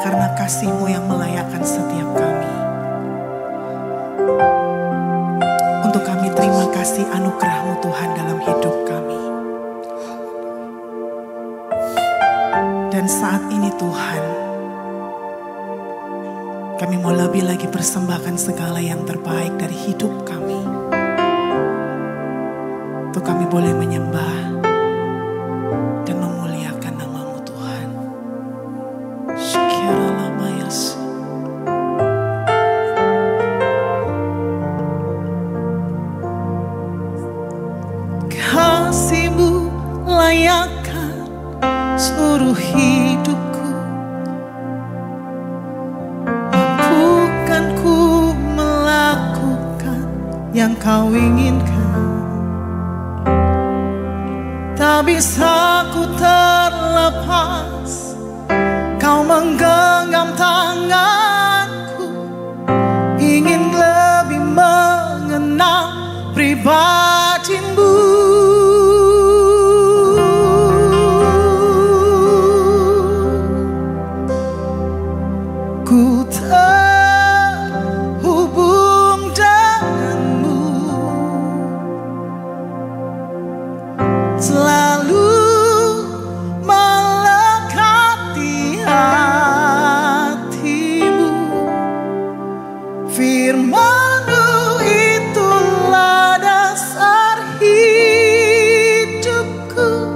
karena kasih-Mu yang melayakkan setiap kami. Untuk kami terima kasih anugerah-Mu Tuhan dalam hidup kami. Dan saat ini Tuhan, kami mau lebih lagi persembahkan segala yang terbaik dari hidup kami. Untuk kami boleh menyembah dan memuliakan nama-Mu Tuhan. Kasih-Mu layakkan seluruh hidupku, mampukan ku melakukan yang Kau inginkan. Tak bisa ku terlepas, Kau menggenggam tanganku, ingin lebih mengenal pribadi-Mu. Ku terhubung denganmu, selalu melekat di hatimu. Firman-Mu itulah dasar hidupku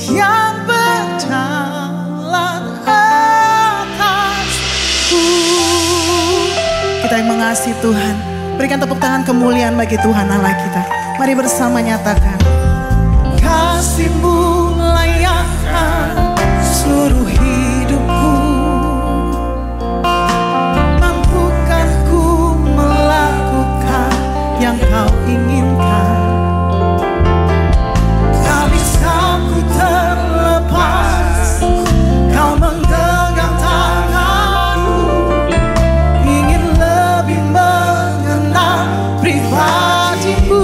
yang berjalan atasku. Kita yang mengasihi Tuhan, berikan tepuk tangan kemuliaan bagi Tuhan Allah kita. Mari bersama nyatakan, kasih-Mu layakkan seluruh hidupku, mampukan ku melakukan yang Kau inginkan. Tak bisa ku terlepas, Kau menggenggam tanganku, ingin lebih mengenal pribadi-Mu.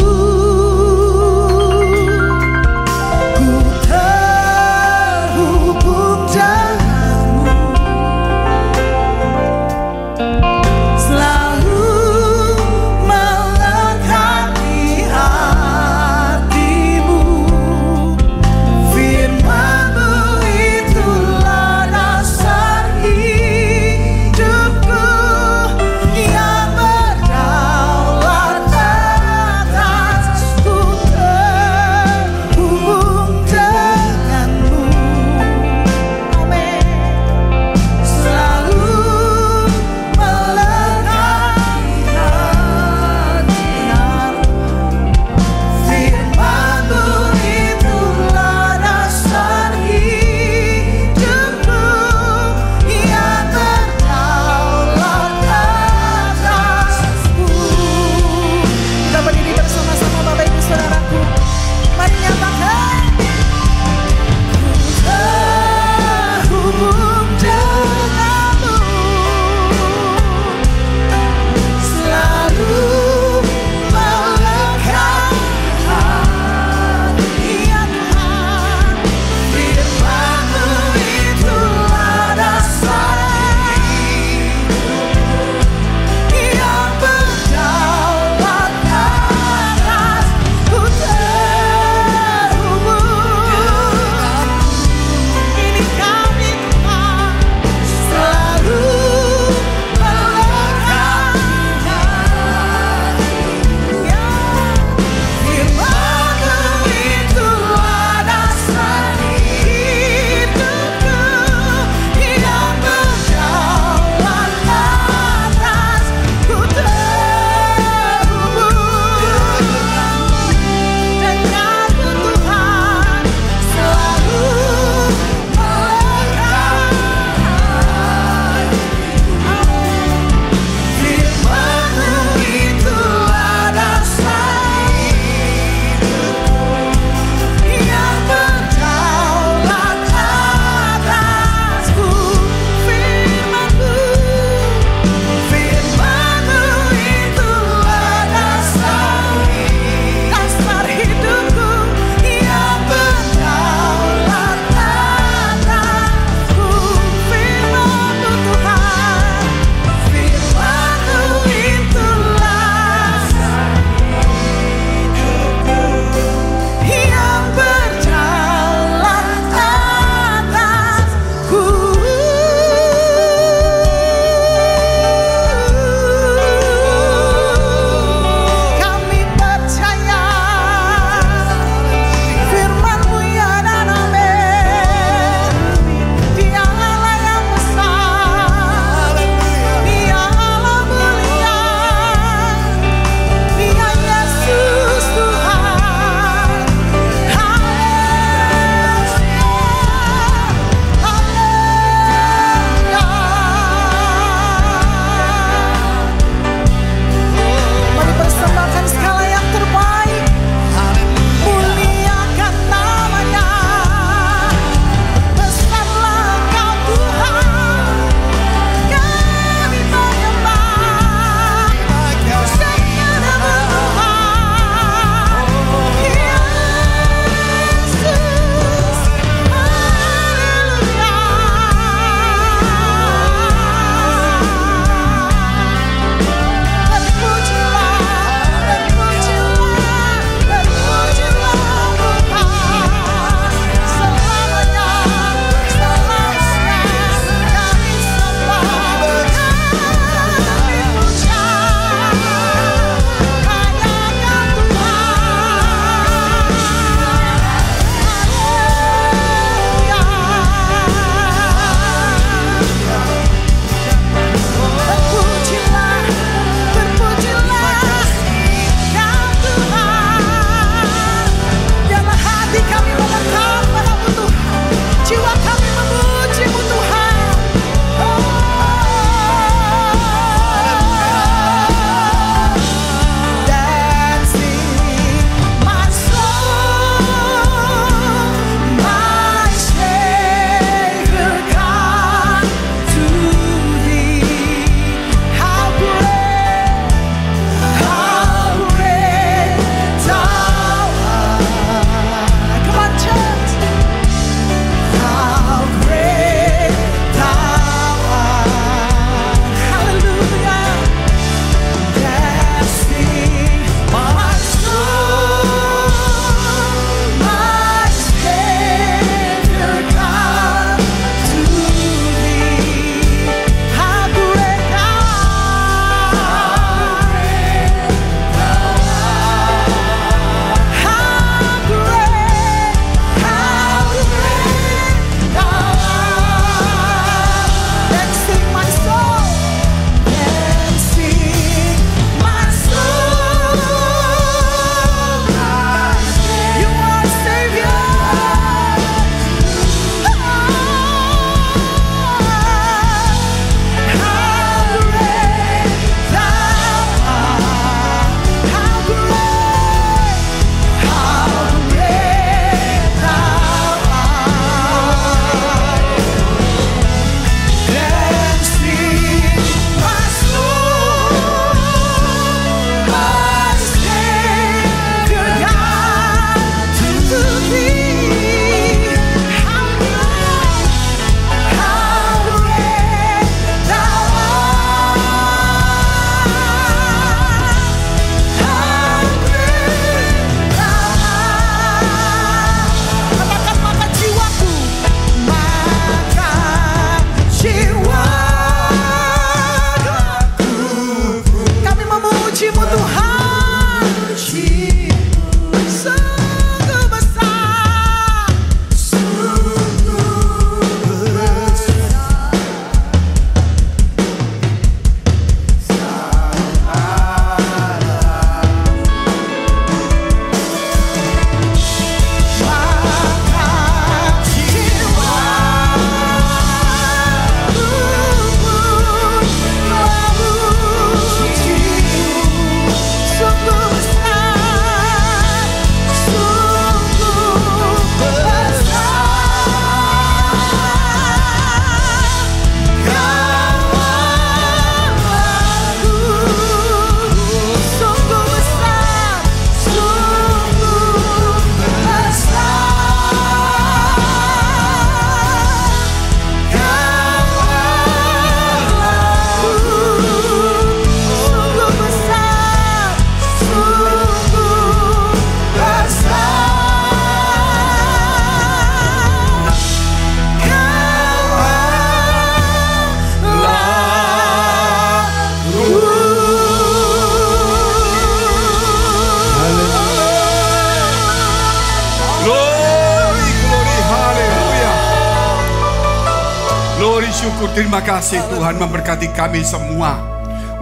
Glory syukur, terima kasih Tuhan memberkati kami semua.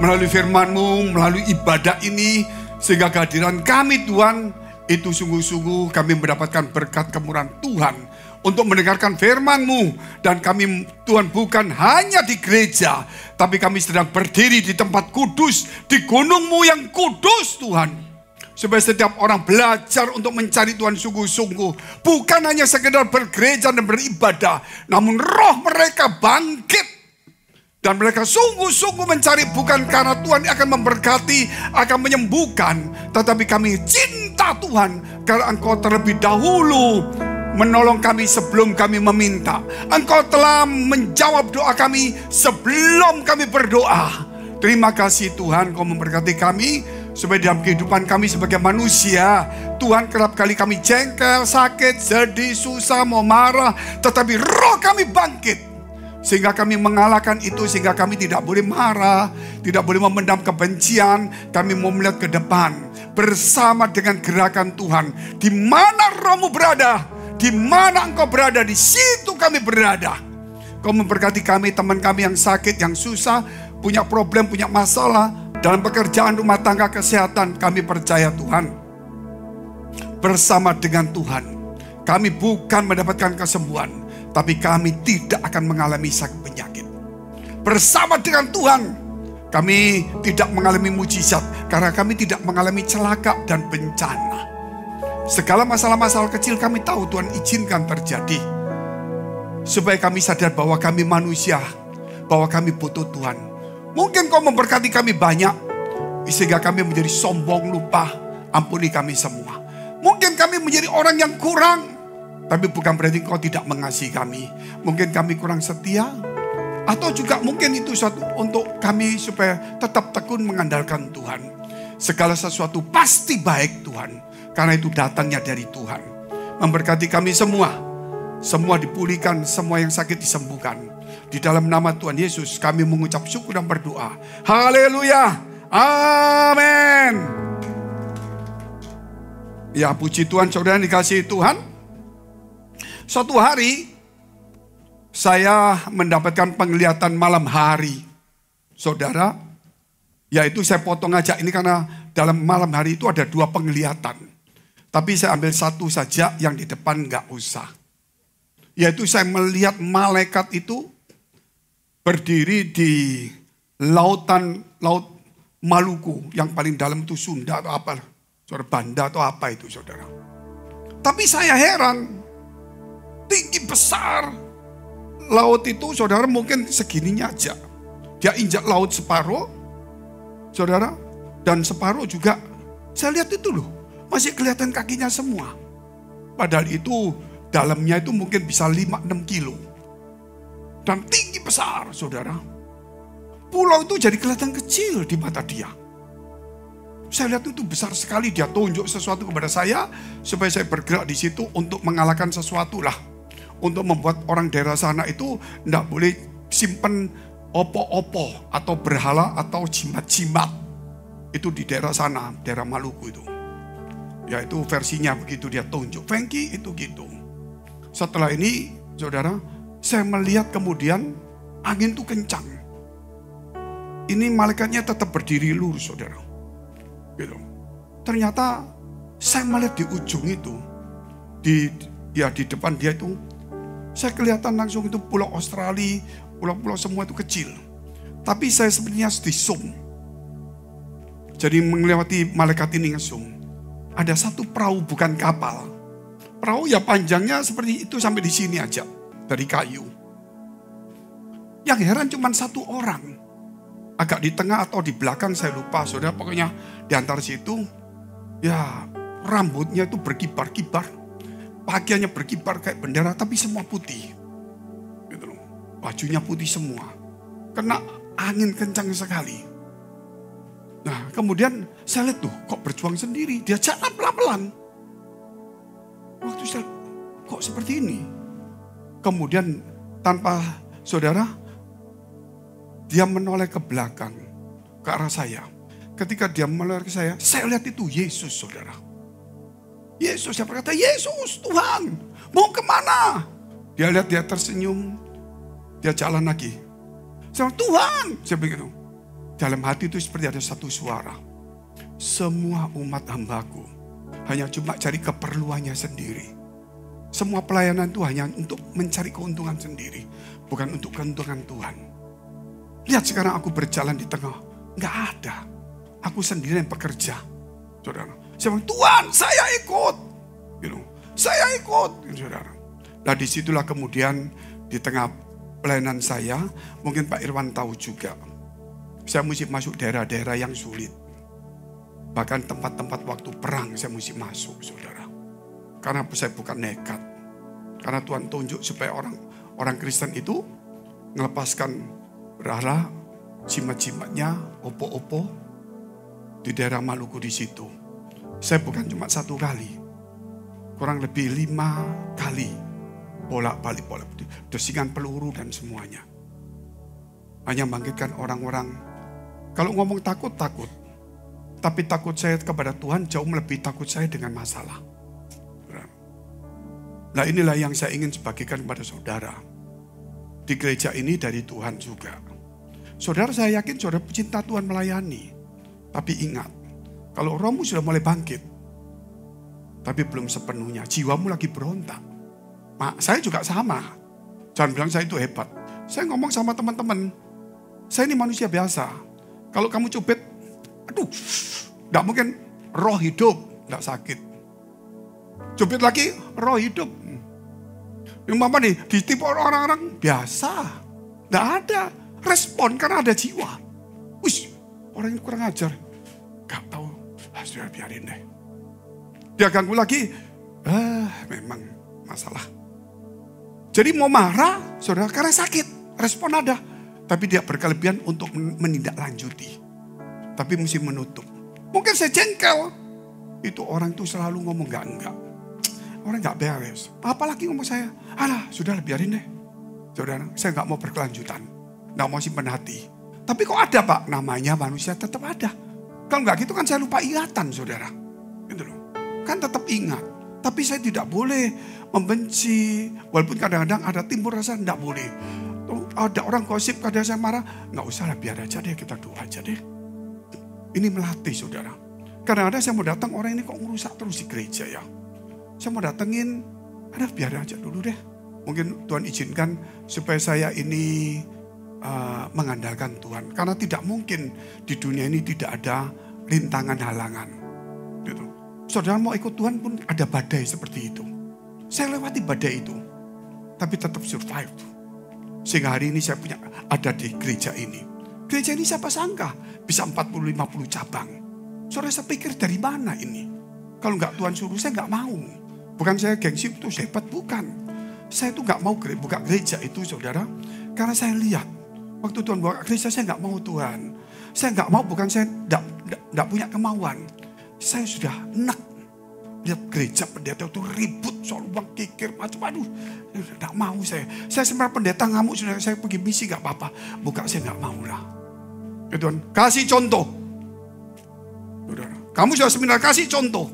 Melalui firman-Mu, melalui ibadah ini, sehingga kehadiran kami Tuhan, itu sungguh-sungguh kami mendapatkan berkat kemurahan Tuhan. Untuk mendengarkan firman-Mu. Dan kami Tuhan bukan hanya di gereja, tapi kami sedang berdiri di tempat kudus, di gunung-Mu yang kudus Tuhan. Supaya setiap orang belajar untuk mencari Tuhan sungguh-sungguh. Bukan hanya sekedar bergereja dan beribadah. Namun roh mereka bangkit. Dan mereka sungguh-sungguh mencari bukan karena Tuhan akan memberkati, akan menyembuhkan. Tetapi kami cinta Tuhan. Karena Engkau terlebih dahulu menolong kami sebelum kami meminta. Engkau telah menjawab doa kami sebelum kami berdoa. Terima kasih Tuhan, Kau memberkati kami. Supaya dalam kehidupan kami sebagai manusia, Tuhan kerap kali kami jengkel, sakit, sedih, susah, mau marah. Tetapi roh kami bangkit. Sehingga kami mengalahkan itu, sehingga kami tidak boleh marah, tidak boleh memendam kebencian. Kami mau melihat ke depan bersama dengan gerakan Tuhan. Di mana roh-Mu berada, di mana Engkau berada, di situ kami berada. Kau memberkati kami, teman kami yang sakit, yang susah, punya problem, punya masalah. Dalam pekerjaan, rumah tangga, kesehatan, kami percaya Tuhan. Bersama dengan Tuhan, kami bukan mendapatkan kesembuhan, tapi kami tidak akan mengalami sakit penyakit. Bersama dengan Tuhan, kami tidak mengalami mujizat, karena kami tidak mengalami celaka dan bencana. Segala masalah-masalah kecil kami tahu Tuhan izinkan terjadi. Supaya kami sadar bahwa kami manusia, bahwa kami butuh Tuhan. Mungkin Kau memberkati kami banyak, sehingga kami menjadi sombong, lupa. Ampuni kami semua. Mungkin kami menjadi orang yang kurang, tapi bukan berarti Kau tidak mengasihi kami. Mungkin kami kurang setia, atau juga mungkin itu suatu untuk kami supaya tetap tekun mengandalkan Tuhan. Segala sesuatu pasti baik Tuhan, karena itu datangnya dari Tuhan. Memberkati kami semua. Semua dipulihkan, semua yang sakit disembuhkan. Di dalam nama Tuhan Yesus kami mengucap syukur dan berdoa. Haleluya. Amin. Ya, puji Tuhan, saudara dikasihi Tuhan. Suatu hari saya mendapatkan penglihatan malam hari. Saudara, yaitu saya potong aja ini karena dalam malam hari itu ada 2 penglihatan. Tapi saya ambil satu saja, yang di depan nggak usah. Yaitu saya melihat malaikat itu berdiri di laut Maluku, yang paling dalam itu Sunda atau apa, saudara, Banda atau apa itu saudara. Tapi saya heran, tinggi besar laut itu saudara, mungkin segininya aja. Dia injak laut separuh saudara, dan separuh juga saya lihat itu loh, masih kelihatan kakinya semua. Padahal itu dalamnya itu mungkin bisa 5-6 kilo. Dan tinggi besar, saudara. Pulau itu jadi kelihatan kecil di mata dia. Saya lihat itu besar sekali, dia tunjuk sesuatu kepada saya, supaya saya bergerak di situ untuk mengalahkan sesuatu lah. Untuk membuat orang daerah sana itu tidak boleh simpen opo-opo, atau berhala, atau jimat-jimat. Itu di daerah sana, daerah Maluku itu. Ya itu versinya begitu, dia tunjuk. Fengki itu gitu. Setelah ini, saudara, saya melihat kemudian angin itu kencang. Ini malaikatnya tetap berdiri lurus, saudara. Gitu. Ternyata saya melihat di ujung itu, di depan dia itu, saya kelihatan langsung itu pulau Australia, pulau-pulau semua itu kecil. Tapi saya sebenarnya di zoom. Jadi melewati malaikat ini nge-zoom. Ada satu perahu, bukan kapal. Perahu ya panjangnya seperti itu sampai di sini aja. Dari kayu. Yang heran cuma 1 orang. Agak di tengah atau di belakang saya lupa, saudara. Pokoknya di antara situ, ya rambutnya itu berkibar-kibar. Pakaiannya berkibar kayak bendera, tapi semua putih. Gitu loh. Bajunya putih semua. Kena angin kencang sekali. Nah kemudian saya lihat tuh, kok berjuang sendiri. Dia jalan pelan-pelan. Waktu saya, kok seperti ini? Kemudian tanpa saudara, dia menoleh ke belakang, ke arah saya. Ketika dia menoleh ke saya lihat itu Yesus, saudara. Yesus, saya berkata, Yesus, Tuhan, mau kemana? Dia lihat, dia tersenyum. Dia jalan lagi. Saya bilang, Tuhan, saya begitu. Dalam hati itu seperti ada satu suara. Semua umat hambaku hanya cuma cari keperluannya sendiri. Semua pelayanan itu hanya untuk mencari keuntungan sendiri. Bukan untuk keuntungan Tuhan. Lihat sekarang aku berjalan di tengah. Enggak ada. Aku sendiri yang bekerja. Saudara. Saya bilang, Tuhan saya ikut. Saya ikut. Saudara. Nah disitulah kemudian di tengah pelayanan saya. Mungkin Pak Irwan tahu juga. Saya mesti masuk daerah-daerah yang sulit. Bahkan tempat-tempat waktu perang saya mesti masuk, saudara. Karena saya bukan nekat. Karena Tuhan tunjuk supaya orang Kristen itu melepaskan berhala, jimat-jimatnya, opo-opo di daerah Maluku di situ. Saya bukan cuma 1 kali. Kurang lebih 5 kali. Bolak-balik, desingan peluru dan semuanya. Hanya membangkitkan orang-orang. Kalau ngomong takut. Tapi takut saya kepada Tuhan jauh lebih takut saya dengan masalah. Nah inilah yang saya ingin bagikan kepada saudara. Di gereja ini dari Tuhan juga. Saudara saya yakin saudara pecinta Tuhan melayani. Tapi ingat, kalau rohmu sudah mulai bangkit. Tapi belum sepenuhnya, jiwamu lagi berontak. Saya juga sama. Jangan bilang saya itu hebat. Saya ngomong sama teman-teman. Saya ini manusia biasa. Kalau kamu cubit, aduh, tidak mungkin roh hidup, tidak sakit. Cubit lagi, roh hidup. Yang mama nih, ditipu orang-orang biasa. Tidak ada respon karena ada jiwa. Wih, orang ini kurang ajar. Gak tahu, sudah biarin deh. Dia ganggu lagi, memang masalah. Jadi mau marah, saudara, karena sakit, respon ada. Tapi dia berkelebihan untuk menindaklanjuti. Tapi mesti menutup. Mungkin saya jengkel. Itu orang tuh selalu ngomong enggak. Orang enggak beres. Apalagi ngomong saya, alah sudah biarin deh. Saudara, saya enggak mau berkelanjutan. Enggak mau simpan hati. Tapi kok ada Pak? Namanya manusia tetap ada. Kalau enggak gitu kan saya lupa ingatan saudara. Gitu loh. Kan tetap ingat. Tapi saya tidak boleh membenci. Walaupun kadang-kadang ada timbul rasa enggak boleh. Ada orang gosip, kadang saya marah. Nggak usah lah, biar aja deh, kita doa aja deh. Ini melatih saudara. Kadang-kadang saya mau datang, orang ini kok ngerusak terus di gereja ya. Saya mau datengin, biar aja dulu deh. Mungkin Tuhan izinkan supaya saya ini mengandalkan Tuhan. Karena tidak mungkin di dunia ini tidak ada rintangan halangan. Gitu. Saudara mau ikut Tuhan pun ada badai seperti itu. Saya lewati badai itu. Tapi tetap survive. Sehingga hari ini saya ada di gereja ini. Gereja ini siapa sangka bisa 40-50 cabang. Saudara saya pikir dari mana ini? Kalau nggak Tuhan suruh saya nggak mau. Bukan saya gengsi itu hebat, bukan. Saya itu nggak mau buka gereja itu saudara. Karena saya lihat waktu Tuhan buka gereja saya nggak mau Tuhan. Saya nggak mau, bukan saya nggak punya kemauan. Saya sudah enak. Lihat gereja pendeta itu ribut soal uang kikir macam, aduh, tidak mau saya. Saya sebenarnya pendeta ngamuk, sudah saya pergi misi gak apa-apa. Buka saya gak mau lah. Ya Tuhan, kasih contoh. Saudara, kamu sudah seminar kasih contoh.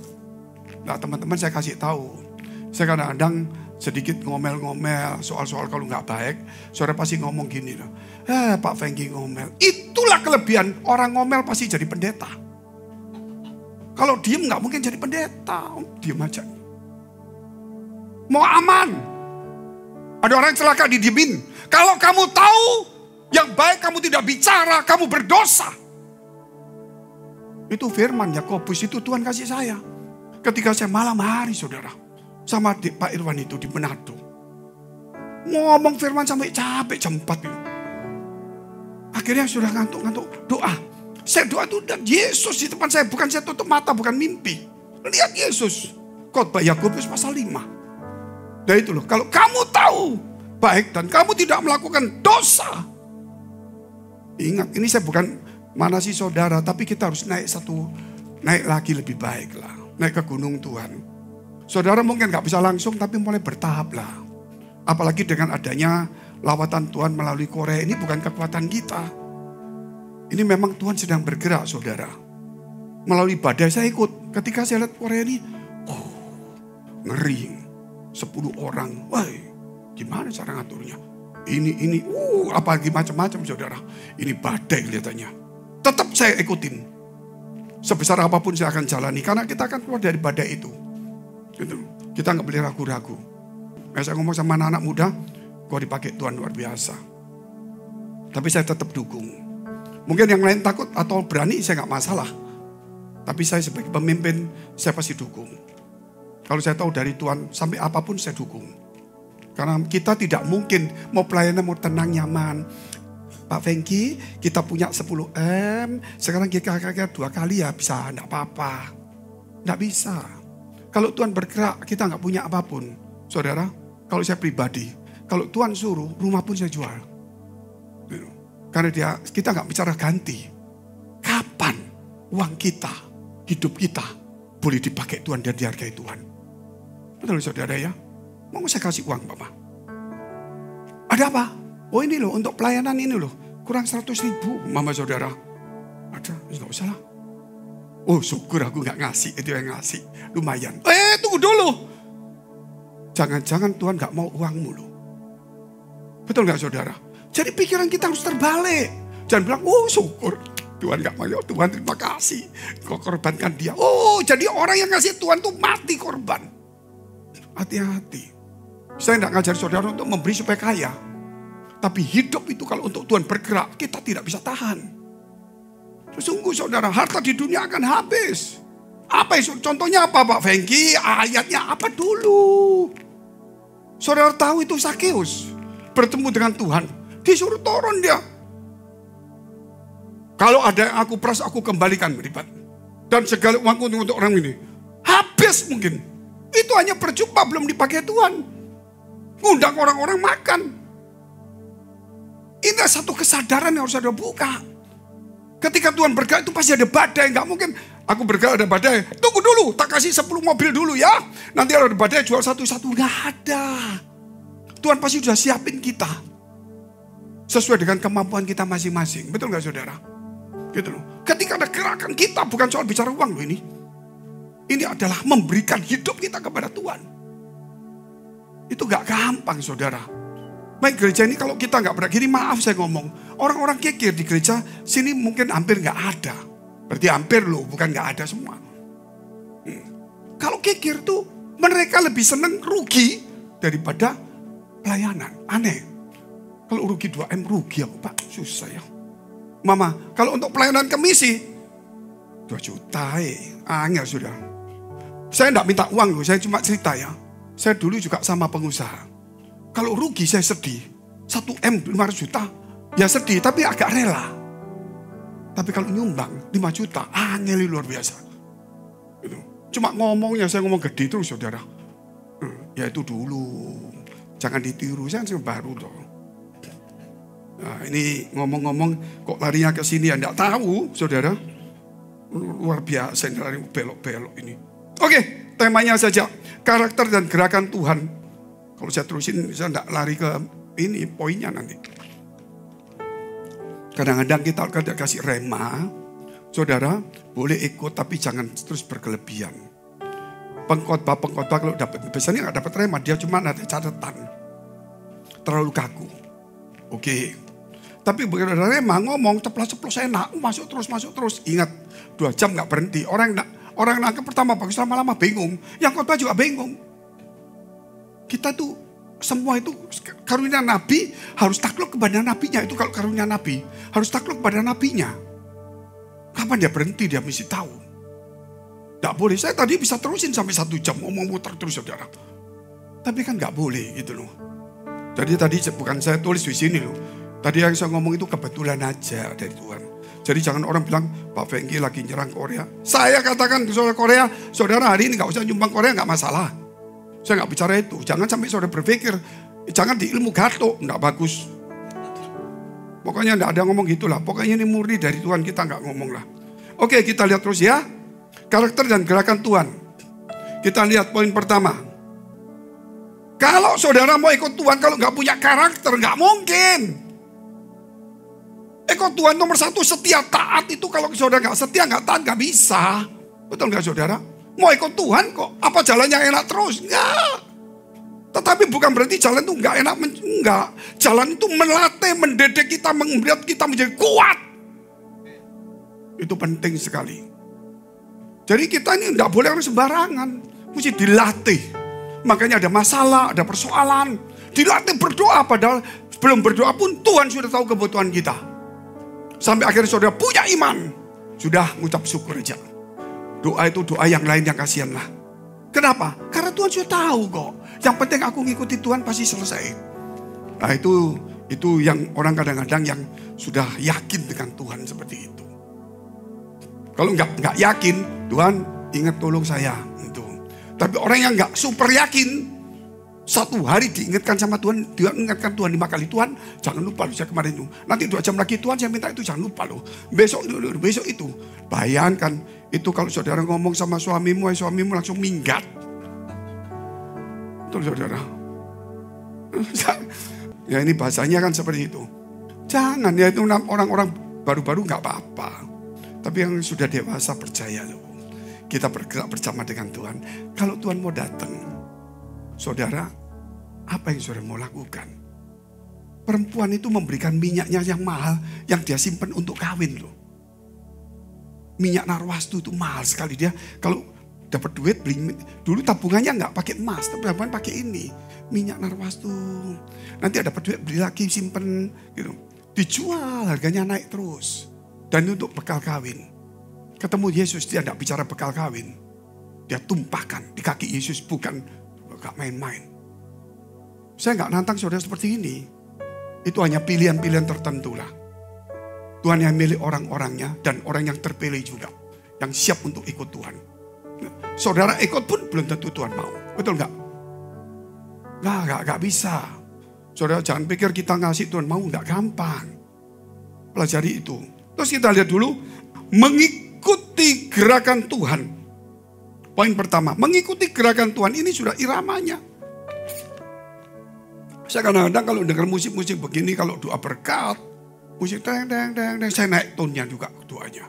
Nah teman-teman saya kasih tahu. Saya kadang-kadang sedikit ngomel-ngomel soal-soal kalau nggak baik. Saudara pasti ngomong gini loh. Pak Fengki ngomel. Itulah kelebihan orang ngomel pasti jadi pendeta. Kalau diem nggak mungkin jadi pendeta. Diem aja. Mau aman. Ada orang yang celaka didiemin. Kalau kamu tahu yang baik kamu tidak bicara, kamu berdosa. Itu firman Yakobus, itu Tuhan kasih saya. Ketika saya malam hari saudara. Sama Pak Irwan itu di Manado. Ngomong firman sampai capek jam 4 itu. Akhirnya sudah ngantuk-ngantuk doa. Saya doa itu dan Yesus di depan saya. Bukan saya tutup mata, bukan mimpi. Lihat Yesus. Khotbah Yakobus pasal 5. Dan itu loh. Kalau kamu tahu baik dan kamu tidak melakukan dosa. Ingat, ini saya bukan manasi saudara. Tapi kita harus naik lagi lebih baik lah. Naik ke gunung Tuhan. Saudara mungkin gak bisa langsung tapi mulai bertahap lah. Apalagi dengan adanya lawatan Tuhan melalui Korea. Ini bukan kekuatan kita. Ini memang Tuhan sedang bergerak saudara. Melalui badai saya ikut. Ketika saya lihat Korea ini. Ngeri. 10 orang. Wah, gimana cara ngaturnya? Ini, apalagi macam-macam saudara. Ini badai kelihatannya. Tetap saya ikutin. Sebesar apapun saya akan jalani. Karena kita akan keluar dari badai itu. Gitu. Kita nggak boleh ragu-ragu. Saya ngomong sama anak-anak muda, kau dipakai Tuhan luar biasa. Tapi saya tetap dukung. Mungkin yang lain takut atau berani, saya nggak masalah. Tapi saya sebagai pemimpin, saya pasti dukung. Kalau saya tahu dari Tuhan, sampai apapun saya dukung. Karena kita tidak mungkin mau pelayanan, mau tenang, nyaman. Pak Fengki, kita punya 10M, sekarang kita 2 kali ya bisa, enggak apa-apa. Enggak bisa. Kalau Tuhan bergerak, kita enggak punya apapun. Saudara, kalau saya pribadi, kalau Tuhan suruh, rumah pun saya jual. Karena kita enggak bicara ganti. Kapan uang kita, hidup kita, boleh dipakai Tuhan dan dihargai Tuhan? Betul saudara ya? Mau saya kasih uang Bapak? Ada apa? Oh ini loh, untuk pelayanan ini loh. Kurang 100.000, mama saudara. Ada, enggak usah lah. Oh syukur aku enggak ngasih, itu yang ngasih. Lumayan. Tunggu dulu. Jangan-jangan Tuhan enggak mau uangmu loh. Betul enggak saudara? Jadi pikiran kita harus terbalik. Jangan bilang, oh syukur. Tuhan enggak mau, Tuhan terima kasih. Kau korbankan dia. Oh jadi orang yang ngasih Tuhan tuh mati korban. Hati-hati. Saya tidak ngajar saudara untuk memberi supaya kaya. Tapi hidup itu kalau untuk Tuhan bergerak, kita tidak bisa tahan. Sungguh saudara, harta di dunia akan habis. Apa itu? Contohnya apa Pak Fengki? Ayatnya apa dulu? Saudara tahu itu Sakeus. Bertemu dengan Tuhan. Disuruh turun dia. Kalau ada yang aku peras, aku kembalikan meribat. Dan segala uangku untuk orang ini. Habis mungkin. Itu hanya percuma, belum dipakai Tuhan. Ngundang orang-orang makan. Ini satu kesadaran yang harus ada buka. Ketika Tuhan bergerak itu pasti ada badai. Gak mungkin aku bergerak ada badai. Tunggu dulu, tak kasih 10 mobil dulu ya. Nanti ada badai jual satu-satu. Gak ada. Tuhan pasti sudah siapin kita. Sesuai dengan kemampuan kita masing-masing. Betul gak saudara? Gitu loh. Ketika ada gerakan kita, bukan soal bicara uang loh ini. Ini adalah memberikan hidup kita kepada Tuhan. Itu gak gampang saudara. Baik gereja ini kalau kita gak berakhiri, maaf saya ngomong. Orang-orang kekir di gereja sini mungkin hampir gak ada. Berarti hampir loh, bukan gak ada semua. Kalau kekir tuh mereka lebih senang rugi daripada pelayanan. Aneh. Kalau rugi 2M rugi aku Pak, susah ya. Mama, kalau untuk pelayanan kemisi 2 juta angel sudah. Saya gak minta uang loh, saya cuma cerita ya. Saya dulu juga sama pengusaha. Kalau rugi saya sedih. 1M 500 juta. Ya sedih tapi agak rela. Tapi kalau nyumbang 5 juta. Angeli luar biasa. Gitu. Cuma ngomongnya saya ngomong gede terus saudara. Ya itu dulu. Jangan ditiru. Saya baru dong. Nah ini ngomong-ngomong kok larinya ke sini ya. Enggak tahu saudara. Luar biasa ini lari belok-belok ini. Oke, temanya saja. Karakter dan gerakan Tuhan. Kalau saya terusin, saya tidak lari ke ini poinnya nanti. Kadang-kadang kita akan kasih rema. Saudara, boleh ikut tapi jangan terus berkelebihan. Pengkhotbah kalau dapat, biasanya nggak dapat rema, dia cuma ada catatan. Terlalu kaku. Oke. Tapi begitu ada rema, ngomong ceplos-ceplos enak, masuk terus. Ingat, 2 jam nggak berhenti. Orang nangkep pertama bagus, lama-lama bingung. Yang khotbah juga bingung. Kita tuh semua itu karunia nabi harus takluk kepada nabinya. Itu kalau karunia nabi harus takluk kepada nabinya. Kapan dia berhenti dia mesti tahu. Tidak boleh. Saya tadi bisa terusin sampai 1 jam ngomong muter terus saudara. Tapi kan nggak boleh gitu loh. Jadi tadi bukan saya tulis di sini loh. Tadi yang saya ngomong itu kebetulan aja dari Tuhan. Jadi jangan orang bilang Pak Fengki lagi nyerang Korea. Saya katakan ke saudara Korea, saudara hari ini nggak usah nyumbang Korea nggak masalah. Saya nggak bicara itu. Jangan sampai saudara berpikir, jangan di ilmu gato, nggak bagus. Pokoknya nggak ada ngomong gitulah. Pokoknya ini murni dari Tuhan, kita nggak ngomong lah. Oke, kita lihat terus ya. Karakter dan gerakan Tuhan. Kita lihat poin pertama. Kalau saudara mau ikut Tuhan, kalau nggak punya karakter, nggak mungkin. Ikut Tuhan nomor 1 setia taat itu kalau saudara nggak setia nggak taat nggak bisa. Betul nggak saudara? Mau ikut Tuhan kok, apa jalannya enak terus? Enggak. Tetapi bukan berarti jalan itu enggak enak. enggak. Jalan itu melatih, mendidik kita, membuat kita menjadi kuat. Itu penting sekali. Jadi kita ini enggak boleh harus sembarangan. Mesti dilatih. Makanya ada masalah, ada persoalan. Dilatih berdoa, padahal sebelum berdoa pun Tuhan sudah tahu kebutuhan kita. Sampai akhirnya saudara punya iman. Sudah ngucap syukur aja. Doa itu doa yang lain yang kasihan lah. Kenapa? Karena Tuhan sudah tahu kok. Yang penting aku ngikuti Tuhan pasti selesai. Nah itu yang orang kadang-kadang yang sudah yakin dengan Tuhan seperti itu. Kalau nggak yakin, Tuhan ingat tolong saya. Itu. Tapi orang yang nggak super yakin, satu hari diingatkan sama Tuhan, dia ingatkan Tuhan 5 kali, Tuhan jangan lupa loh saya kemarin itu. Nanti 2 jam lagi Tuhan saya minta itu jangan lupa loh. Besok itu. Bayangkan itu kalau saudara ngomong sama suamimu langsung minggat. Betul saudara. Ya ini bahasanya kan seperti itu. Jangan ya, itu orang-orang baru-baru nggak apa-apa. Tapi yang sudah dewasa percaya loh. Kita bergerak bersama dengan Tuhan. Kalau Tuhan mau datang, saudara, apa yang saudara mau lakukan? Perempuan itu memberikan minyaknya yang mahal, yang dia simpan untuk kawin loh. Minyak narwastu itu mahal sekali. Dia kalau dapat duit beli, dulu tabungannya nggak pakai emas, tapi tabungan pakai ini, minyak narwastu. Nanti dapat duit beli lagi simpen, gitu. Dijual harganya naik terus. Dan untuk bekal kawin. Ketemu Yesus dia tidak bicara bekal kawin, dia tumpahkan di kaki Yesus, bukan gak main-main. Saya nggak nantang saudara seperti ini. Itu hanya pilihan-pilihan tertentu lah. Tuhan yang milih orang-orangnya dan orang yang terpilih juga, yang siap untuk ikut Tuhan. Saudara ikut pun belum tentu Tuhan mau. Betul nggak? Nggak bisa. Saudara jangan pikir kita ngasih Tuhan mau, nggak gampang. Pelajari itu. Terus kita lihat dulu, mengikuti gerakan Tuhan. Poin pertama, mengikuti gerakan Tuhan ini sudah iramanya. Saya kadang-kadang kalau dengar musik-musik begini, kalau doa berkat, musik deng, saya naik tonnya juga doanya.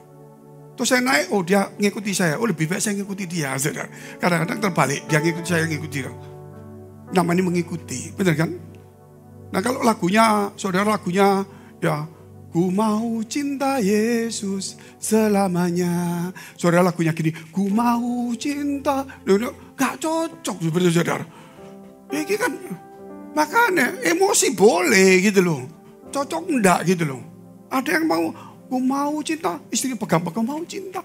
Terus saya naik, oh dia ngikuti saya, oh lebih baik saya ngikuti dia. Kadang-kadang terbalik, dia ngikuti saya, ngikuti dia. Namanya mengikuti, benar kan? Nah kalau lagunya, saudara lagunya, ya ku mau cinta Yesus selamanya. Saudara lagunya gini, ku mau cinta, gak cocok seperti saudara. Ini kan, makanya emosi boleh gitu loh, cocok enggak gitu loh. Ada yang mau, ku mau cinta, istri pegang-pegang mau cinta.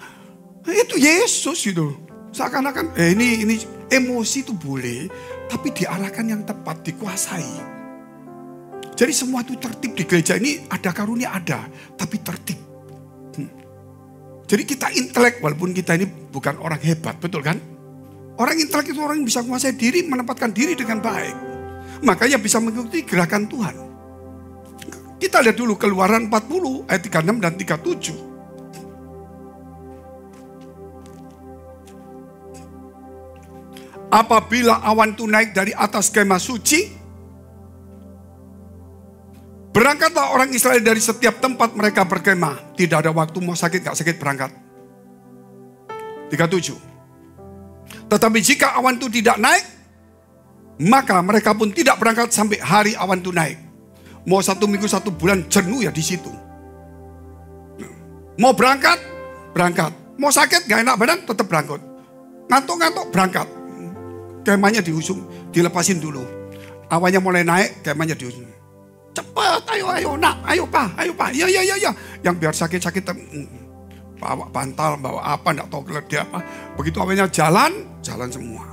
Itu Yesus gitu. Seakan-akan, ini emosi itu boleh, tapi diarahkan yang tepat, dikuasai. Jadi semua itu tertib di gereja ini, ada karunia ada, tapi tertib. Jadi kita intelek walaupun kita ini bukan orang hebat, betul kan? Orang intelek itu orang yang bisa menguasai diri, menempatkan diri dengan baik. Makanya bisa mengikuti gerakan Tuhan. Kita lihat dulu Keluaran 40 ayat 36 dan 37. Apabila awan itu naik dari atas kemah suci, berangkatlah orang Israel dari setiap tempat mereka berkemah. Tidak ada waktu mau sakit, gak sakit berangkat. 37. Tetapi jika awan itu tidak naik, maka mereka pun tidak berangkat sampai hari awan itu naik. Mau 1 minggu 1 bulan jenuh ya di situ. Mau berangkat, berangkat. Mau sakit gak enak badan, tetap berangkat. Ngantuk-ngantuk berangkat. Kemahnya diusung, dilepasin dulu. Awannya mulai naik, kemahnya diusung. Cepat, ayo nak, ayo pak, ya. Yang biar sakit-sakit, bawa bantal, bawa apa, enggak tahu dia apa. Begitu awannya jalan semua.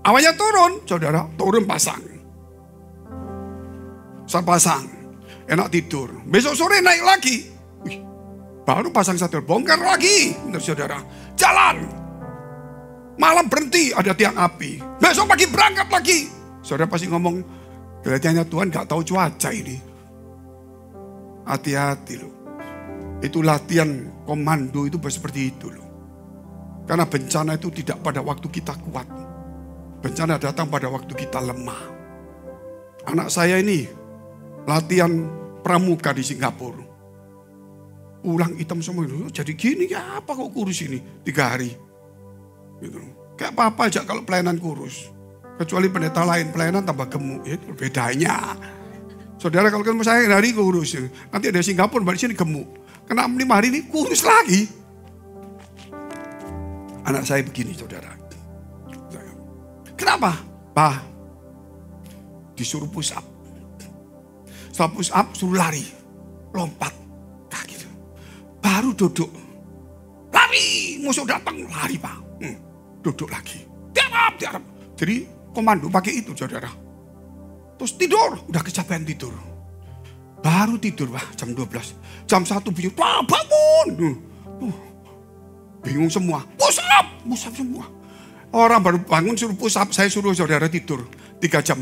Awannya turun, saudara, turun pasang. Saya pasang, enak tidur. Besok sore naik lagi. Wih, baru pasang satu, bongkar lagi, saudara. Jalan. Malam berhenti, ada tiang api. Besok pagi berangkat lagi. Saudara pasti ngomong, kelihatannya Tuhan gak tahu cuaca ini. Hati-hati loh. Itu latihan komando itu seperti itu loh. Karena bencana itu tidak pada waktu kita kuat. Bencana datang pada waktu kita lemah. Anak saya ini latihan pramuka di Singapura. Ulang hitam semua itu. Jadi gini ya apa kok kurus ini 3 hari. Gitu. Kayak apa aja kalau pelayanan kurus. Kecuali pendeta lain, pelayanan tambah gemuk. Itu bedanya. Saudara kalau ketemu saya hari kurus. Nanti ada Singapura, balik sini gemuk. Kena 5 hari ini kurus lagi. Anak saya begini saudara. Kenapa? Pak, disuruh push up. Setelah push up suruh lari. Lompat. Kaki. Baru duduk. Lari. Musuh datang. Lari Pak. Duduk lagi. Tiarap. Jadi komando pakai itu saudara. Terus tidur. Udah kecapean tidur. Baru tidur Pak jam 12. Jam 1 bunyi. Wah bangun. Bingung semua. Push up semua. Orang baru bangun suruh push up. Saya suruh saudara tidur 3 jam.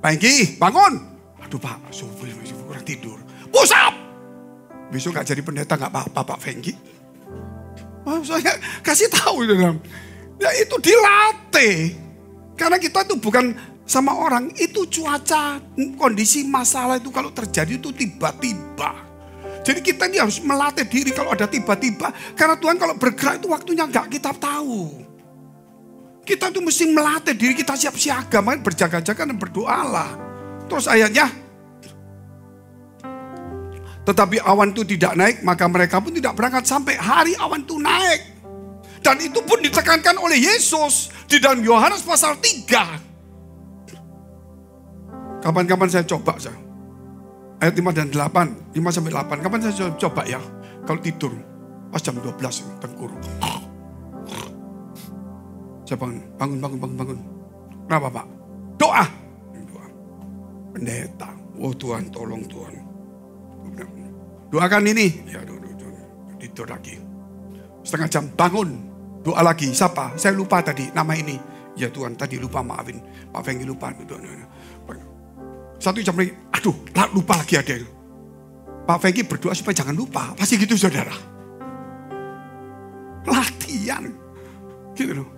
Pak Engki bangun. Aduh Pak, subuh kurang tidur. Push up. Besok gak jadi pendeta gak apa-apa Pak Fengki. Oh, saya kasih tahu. Ya itu dilatih. Karena kita itu bukan sama orang. Itu cuaca, kondisi masalah itu kalau terjadi itu tiba-tiba. Jadi kita ini harus melatih diri kalau ada tiba-tiba. Karena Tuhan kalau bergerak itu waktunya gak kita tahu. Kita itu mesti melatih diri kita siap siaga. Makanya berjaga-jaga dan berdoalah. Terus ayatnya. Tetapi awan itu tidak naik. Maka mereka pun tidak berangkat sampai hari awan itu naik. Dan itu pun ditekankan oleh Yesus. Di dalam Yohanes pasal 3. Kapan-kapan saya coba. Ayat 5 dan 8. 5 sampai 8. Kapan saya coba ya. Kalau tidur. Pas jam 12 tengkur. Saya bangun. Kenapa Pak? Doa. Pendeta. Oh Tuhan, tolong Tuhan. Doakan ini. Ya, tidur lagi. Setengah jam, bangun. Doa lagi. Siapa? Saya lupa tadi nama ini. Ya Tuhan, tadi lupa, maafin. Pak Fengki lupa. 1 jam lagi. Aduh, lupa lagi ada. Pak Fengki berdoa supaya jangan lupa. Pasti gitu saudara. Latihan. Gitu loh.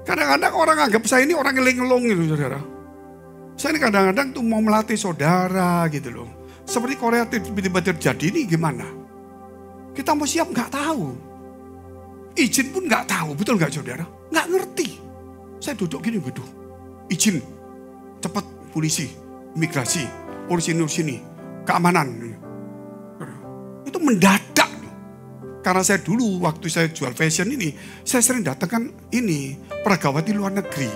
Kadang-kadang orang anggap saya ini orang ngelong gitu saudara. Saya ini kadang-kadang tuh mau melatih saudara gitu loh. Seperti Korea tiba-tiba terjadi ini gimana? Kita mau siap gak tahu. Izin pun gak tahu, betul gak saudara? Gak ngerti. Saya duduk gini, waduh. Izin, cepat polisi, imigrasi, polisi sini, keamanan. Itu mendadak. Karena saya dulu waktu saya jual fashion ini, saya sering datangkan ini peragawati luar negeri.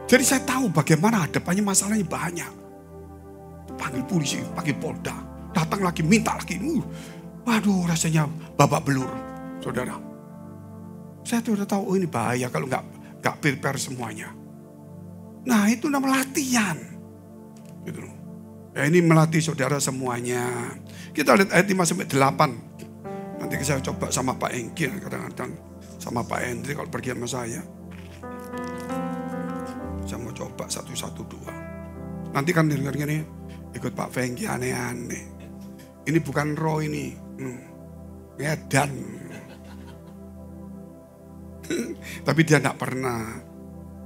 Jadi saya tahu bagaimana hadapannya masalahnya banyak. Panggil polisi, panggil Polda, datang lagi, minta lagi. Waduh rasanya babak belur, saudara. Saya sudah tahu ini bahaya kalau nggak prepare semuanya. Nah itu namanya latihan. Gitu. Ya, ini melatih saudara semuanya. Kita lihat ayat 5 sampai 8. Nanti saya coba sama Pak Engki, kadang-kadang sama Pak Hendri kalau pergi sama saya. Saya mau coba 1, 2. Nanti kan dengar gini, ikut Pak Fengki aneh-aneh. Ini bukan roh ini, ngedan. Tapi dia enggak pernah,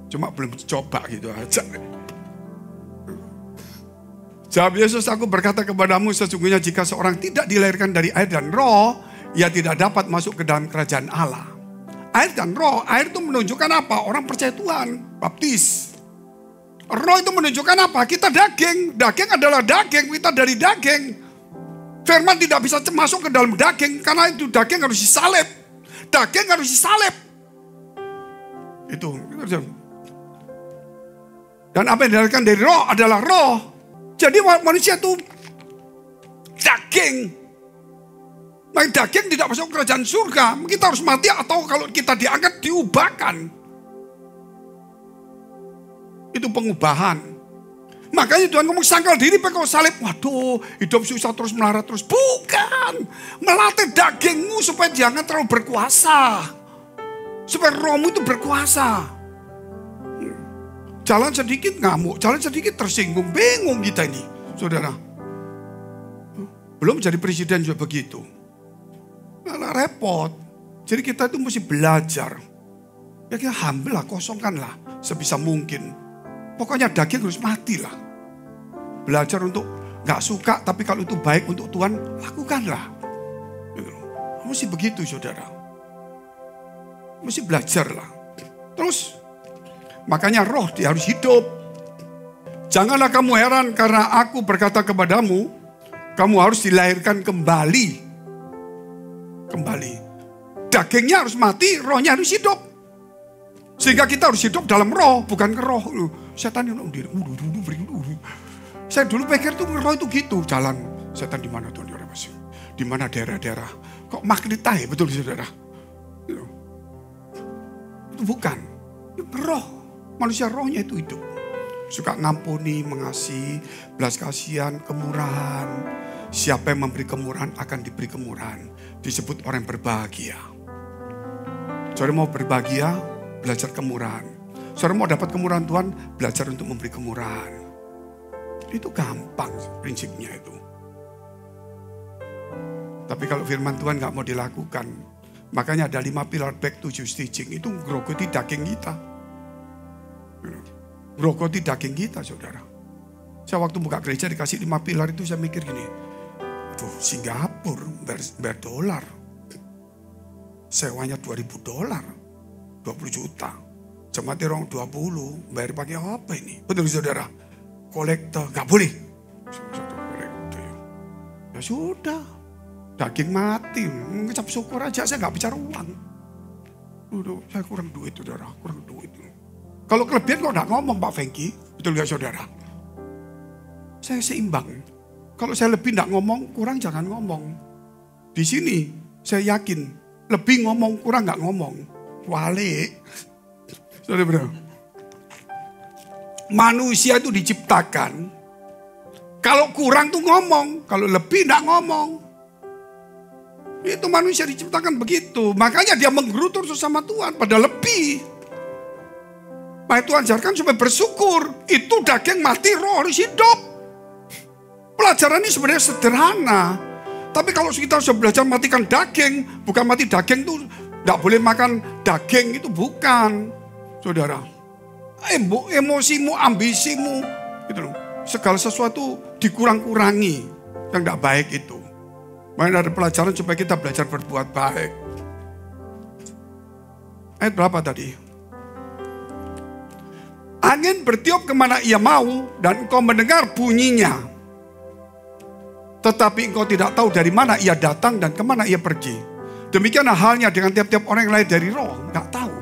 cuma belum coba gitu aja. Jawab Yesus, aku berkata kepadamu sesungguhnya jika seorang tidak dilahirkan dari air dan roh, ia tidak dapat masuk ke dalam kerajaan Allah. Air dan roh, air itu menunjukkan apa? Orang percaya Tuhan, baptis. Roh itu menunjukkan apa? Kita daging. Daging adalah daging, kita dari daging. Firman tidak bisa masuk ke dalam daging, karena itu daging harus disalib. Daging harus disalib. Itu. Dan apa yang dilahirkan dari roh adalah roh. Jadi manusia itu daging. Nah, daging tidak masuk kerajaan surga. Kita harus mati atau kalau kita diangkat diubahkan. Itu pengubahan. Makanya Tuhan ngomong sangkal diri pakai salib. Waduh, hidup susah terus melarat terus. Bukan. Melatih dagingmu supaya jangan terlalu berkuasa. Supaya rohmu itu berkuasa. Jalan sedikit ngamuk, jalan sedikit tersinggung. Bingung kita ini, saudara. Belum jadi presiden juga begitu. Malah repot. Jadi kita itu mesti belajar. Ya kita humble lah, kosongkanlah sebisa mungkin. Pokoknya daging harus mati lah. Belajar untuk gak suka, tapi kalau itu baik untuk Tuhan, lakukanlah. Mesti begitu saudara. Mesti belajar lah. Terus Makanya roh dia harus hidup. Janganlah kamu heran karena aku berkata kepadamu, kamu harus dilahirkan kembali. Kembali. Dagingnya harus mati, rohnya harus hidup. Sehingga kita harus hidup dalam roh, bukan ke roh. Setan yang saya dulu pikir tuh roh itu gitu, jalan. Setan di mana Tuhan? Di mana daerah-daerah? Kok magnetah ya, betul saudara? Itu bukan. Roh, manusia rohnya itu hidup. Suka ngampuni, mengasihi, belas kasihan, kemurahan. Siapa yang memberi kemurahan akan diberi kemurahan. Disebut orang yang berbahagia. Saudara mau berbahagia, belajar kemurahan. Saudara mau dapat kemurahan Tuhan, belajar untuk memberi kemurahan. Itu gampang prinsipnya itu. Tapi kalau firman Tuhan gak mau dilakukan, makanya ada 5 pilar back to just teaching. Itu ngerogoti daging kita. Ngerogoti daging kita, saudara. Saya waktu buka gereja dikasih 5 pilar itu saya mikir gini. Aduh, Singapura bayar dolar. Sewanya $2.000, 20 juta. Jemaatnya orang 20, bayar pakai apa ini? Betul saudara? Kolektor, gak boleh. Ya sudah. Daging mati, mengucap syukur aja, saya gak bicara uang. Saya kurang duit, saudara, kurang duit. Kalau kelebihan kok gak ngomong Pak Fengki, betul gak saudara? Saya seimbang. Kalau saya lebih gak ngomong, kurang jangan ngomong. Di sini saya yakin, lebih ngomong, kurang gak ngomong. Wale. Saudara, manusia itu diciptakan, kalau kurang tuh ngomong, kalau lebih gak ngomong. Itu manusia diciptakan begitu. Makanya dia menggerutu sama Tuhan pada lebih. Makanya Tuhan ajarkan supaya bersyukur. Itu daging mati, roh harus hidup. Pelajaran ini sebenarnya sederhana. Tapi kalau kita sudah belajar matikan daging, bukan mati daging itu tidak boleh makan daging, itu bukan. Saudara, emosimu, ambisimu, gitu loh. Segala sesuatu dikurang-kurangi yang tidak baik itu. Makanya ada pelajaran supaya kita belajar berbuat baik. Ayat berapa tadi? Angin bertiup kemana ia mau dan engkau mendengar bunyinya. Tetapi engkau tidak tahu dari mana ia datang dan kemana ia pergi. Demikian halnya dengan tiap-tiap orang yang lahir dari roh. Nggak tahu.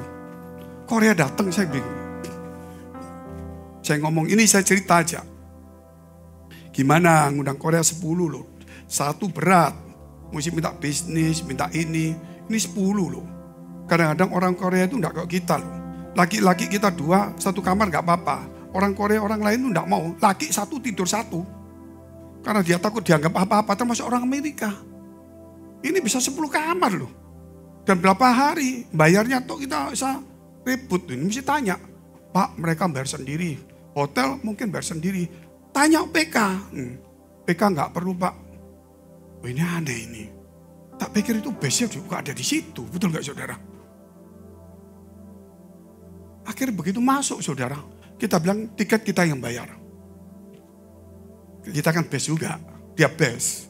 Korea datang, saya bingung. Saya ngomong ini, saya cerita aja. Gimana ngundang Korea 10 loh. 1 berat. Mesti minta bisnis, minta ini 10 loh. Kadang-kadang orang Korea itu enggak kayak kita loh. Laki-laki kita 2, 1 kamar enggak apa-apa. Orang Korea, orang lain itu enggak mau. Laki 1 tidur 1. Karena dia takut dianggap apa-apa, termasuk orang Amerika. Ini bisa 10 kamar loh. Dan berapa hari bayarnya tuh kita bisa ribut. Ini mesti tanya, Pak mereka bayar sendiri. Hotel mungkin bayar sendiri. Tanya PK. PK enggak perlu Pak. Oh, ini aneh ini. Tak pikir itu base-nya juga ada di situ. Betul gak saudara? Akhirnya begitu masuk saudara. Kita bilang tiket kita yang bayar. Kita kan base juga. Dia base.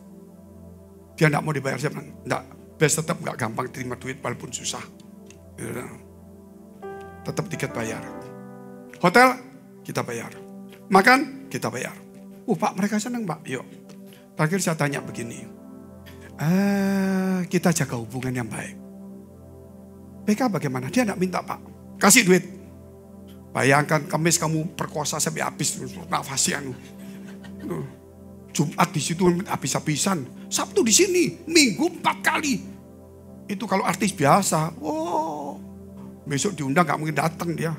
Dia gak mau dibayar. Saya bilang, enggak. Base tetap gak gampang terima duit walaupun susah. Tetap tiket bayar. Hotel kita bayar. Makan kita bayar. Pak mereka senang Pak. Yuk. Terakhir saya tanya begini. Kita jaga hubungan yang baik. PK bagaimana? Dia enggak minta Pak. Kasih duit. Bayangkan kemis kamu perkosa sampai habis. Nafasnya. Jumat di situ habis-habisan. Sabtu di sini. Minggu 4 kali. Itu kalau artis biasa. Besok diundang gak mungkin datang dia.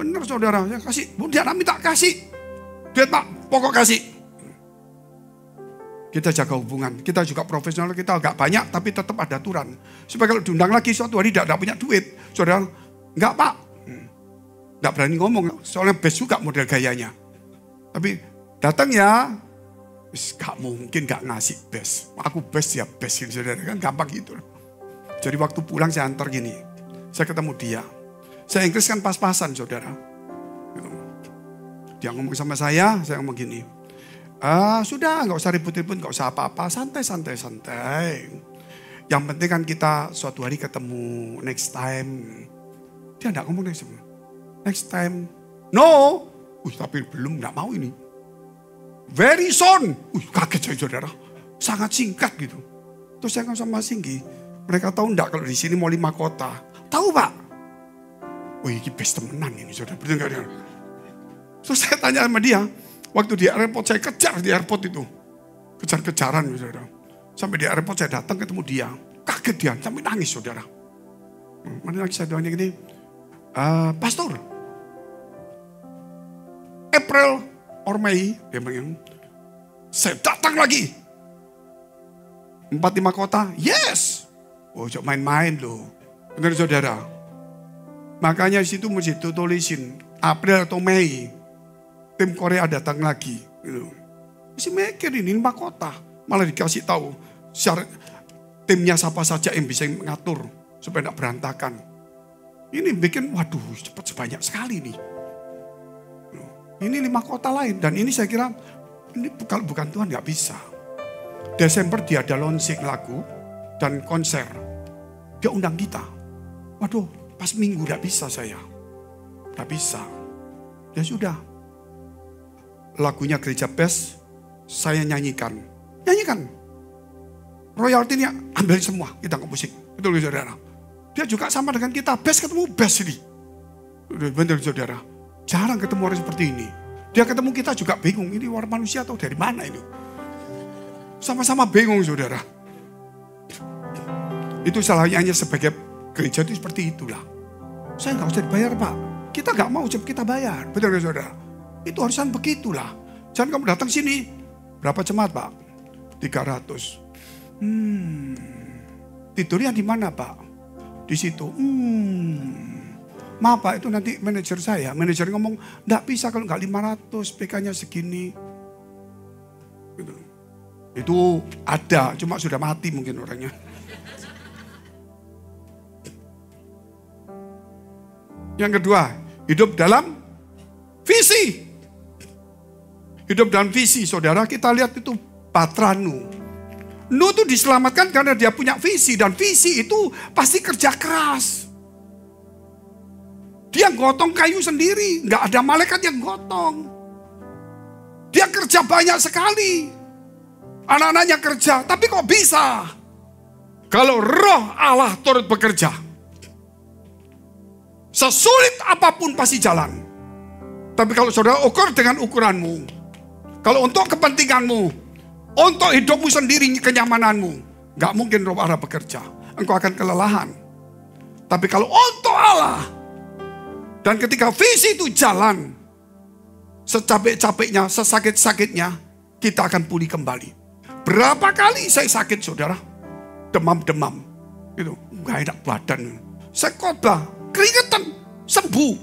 Benar saudara. Saya kasih. Dia enggak minta kasih. Duit Pak. Pokok kasih. Kita jaga hubungan, kita juga profesional, kita agak banyak tapi tetap ada aturan. Supaya kalau diundang lagi suatu hari tidak punya duit. Saudara, enggak Pak. Enggak berani ngomong, soalnya best juga model gayanya. Tapi datang ya, gak mungkin gak ngasih best. Aku best ya best, saudara kan gampang gitu. Jadi waktu pulang saya antar gini, saya ketemu dia. Saya Inggris kan pas-pasan saudara. Dia ngomong sama saya ngomong gini. Sudah gak usah ribut-ribut, gak usah apa-apa, santai. Yang penting kan kita suatu hari ketemu next time. Dia gak ngomong next time. Next time. No. Tapi belum, nggak mau ini. Very soon. Kaget saya saudara. Sangat singkat gitu. Terus saya ngomong sama Singgi. Mereka tahu enggak kalau di sini mau 5 kota? Tahu Pak? Ini best temenan ini saudara. Betul enggak? Terus saya tanya sama dia. Waktu di airport saya kejar di airport itu. Kejar-kejaran saudara. Sampai di airport saya datang ketemu dia. Kaget dia sampai nangis saudara. Mana lagi saya doanya gini. Pastor. April or May. Dia bilang. Saya datang lagi. 4-5 kota. Yes. Jangan main-main loh. Dengar saudara. Makanya situ mesti tulisin. April atau Mei. Tim Korea datang lagi. Gitu. Mesti mikir ini 5 kota. Malah dikasih tahu. Timnya siapa saja yang bisa mengatur. Supaya tidak berantakan. Ini bikin waduh cepat sebanyak sekali nih. Ini 5 kota lain. Dan ini saya kira. Ini kalau bukan Tuhan gak bisa. Desember dia ada launching lagu. Dan konser. Dia undang kita. Waduh pas minggu gak bisa saya. Gak bisa. Ya sudah. Lagunya Gereja Best. Saya nyanyikan. Nyanyikan. Royaltinya ambil semua. Kita ke musik. Betul saudara. Dia juga sama dengan kita. Best ketemu best ini. Betul saudara. Jarang ketemu orang seperti ini. Dia ketemu kita juga bingung. Ini orang manusia atau dari mana ini? Sama-sama bingung saudara. Itu salahnya sebagai gereja itu seperti itulah. Saya gak usah dibayar Pak. Kita gak mau kita bayar. Betul gak saudara? Itu harusan begitulah. Jangan kamu datang sini. Berapa jemaat Pak? 300. Tidurnya di mana Pak? Di situ. Maaf Pak, itu nanti manajer saya. Manajer ngomong, gak bisa kalau gak 500. PK-nya segini. Gitu. Itu ada, cuma sudah mati mungkin orangnya. Yang kedua, hidup dalam visi. Hidup dalam visi, saudara. Kita lihat itu Patranu. Nuh itu diselamatkan karena dia punya visi. Dan visi itu pasti kerja keras. Dia gotong kayu sendiri. Nggak ada malaikat yang gotong. Dia kerja banyak sekali. Anak-anaknya kerja. Tapi kok bisa? Kalau roh Allah turut bekerja. Sesulit apapun pasti jalan. Tapi kalau saudara ukur dengan ukuranmu. Kalau untuk kepentinganmu. Untuk hidupmu sendiri, kenyamananmu. Gak mungkin roh Allah bekerja. Engkau akan kelelahan. Tapi kalau untuk Allah. Dan ketika visi itu jalan. Secapek-capeknya, sesakit-sakitnya. Kita akan pulih kembali. Berapa kali saya sakit saudara. Demam-demam. Gitu. Gak enak badan. Saya khotbah. Keringetan, sembuh.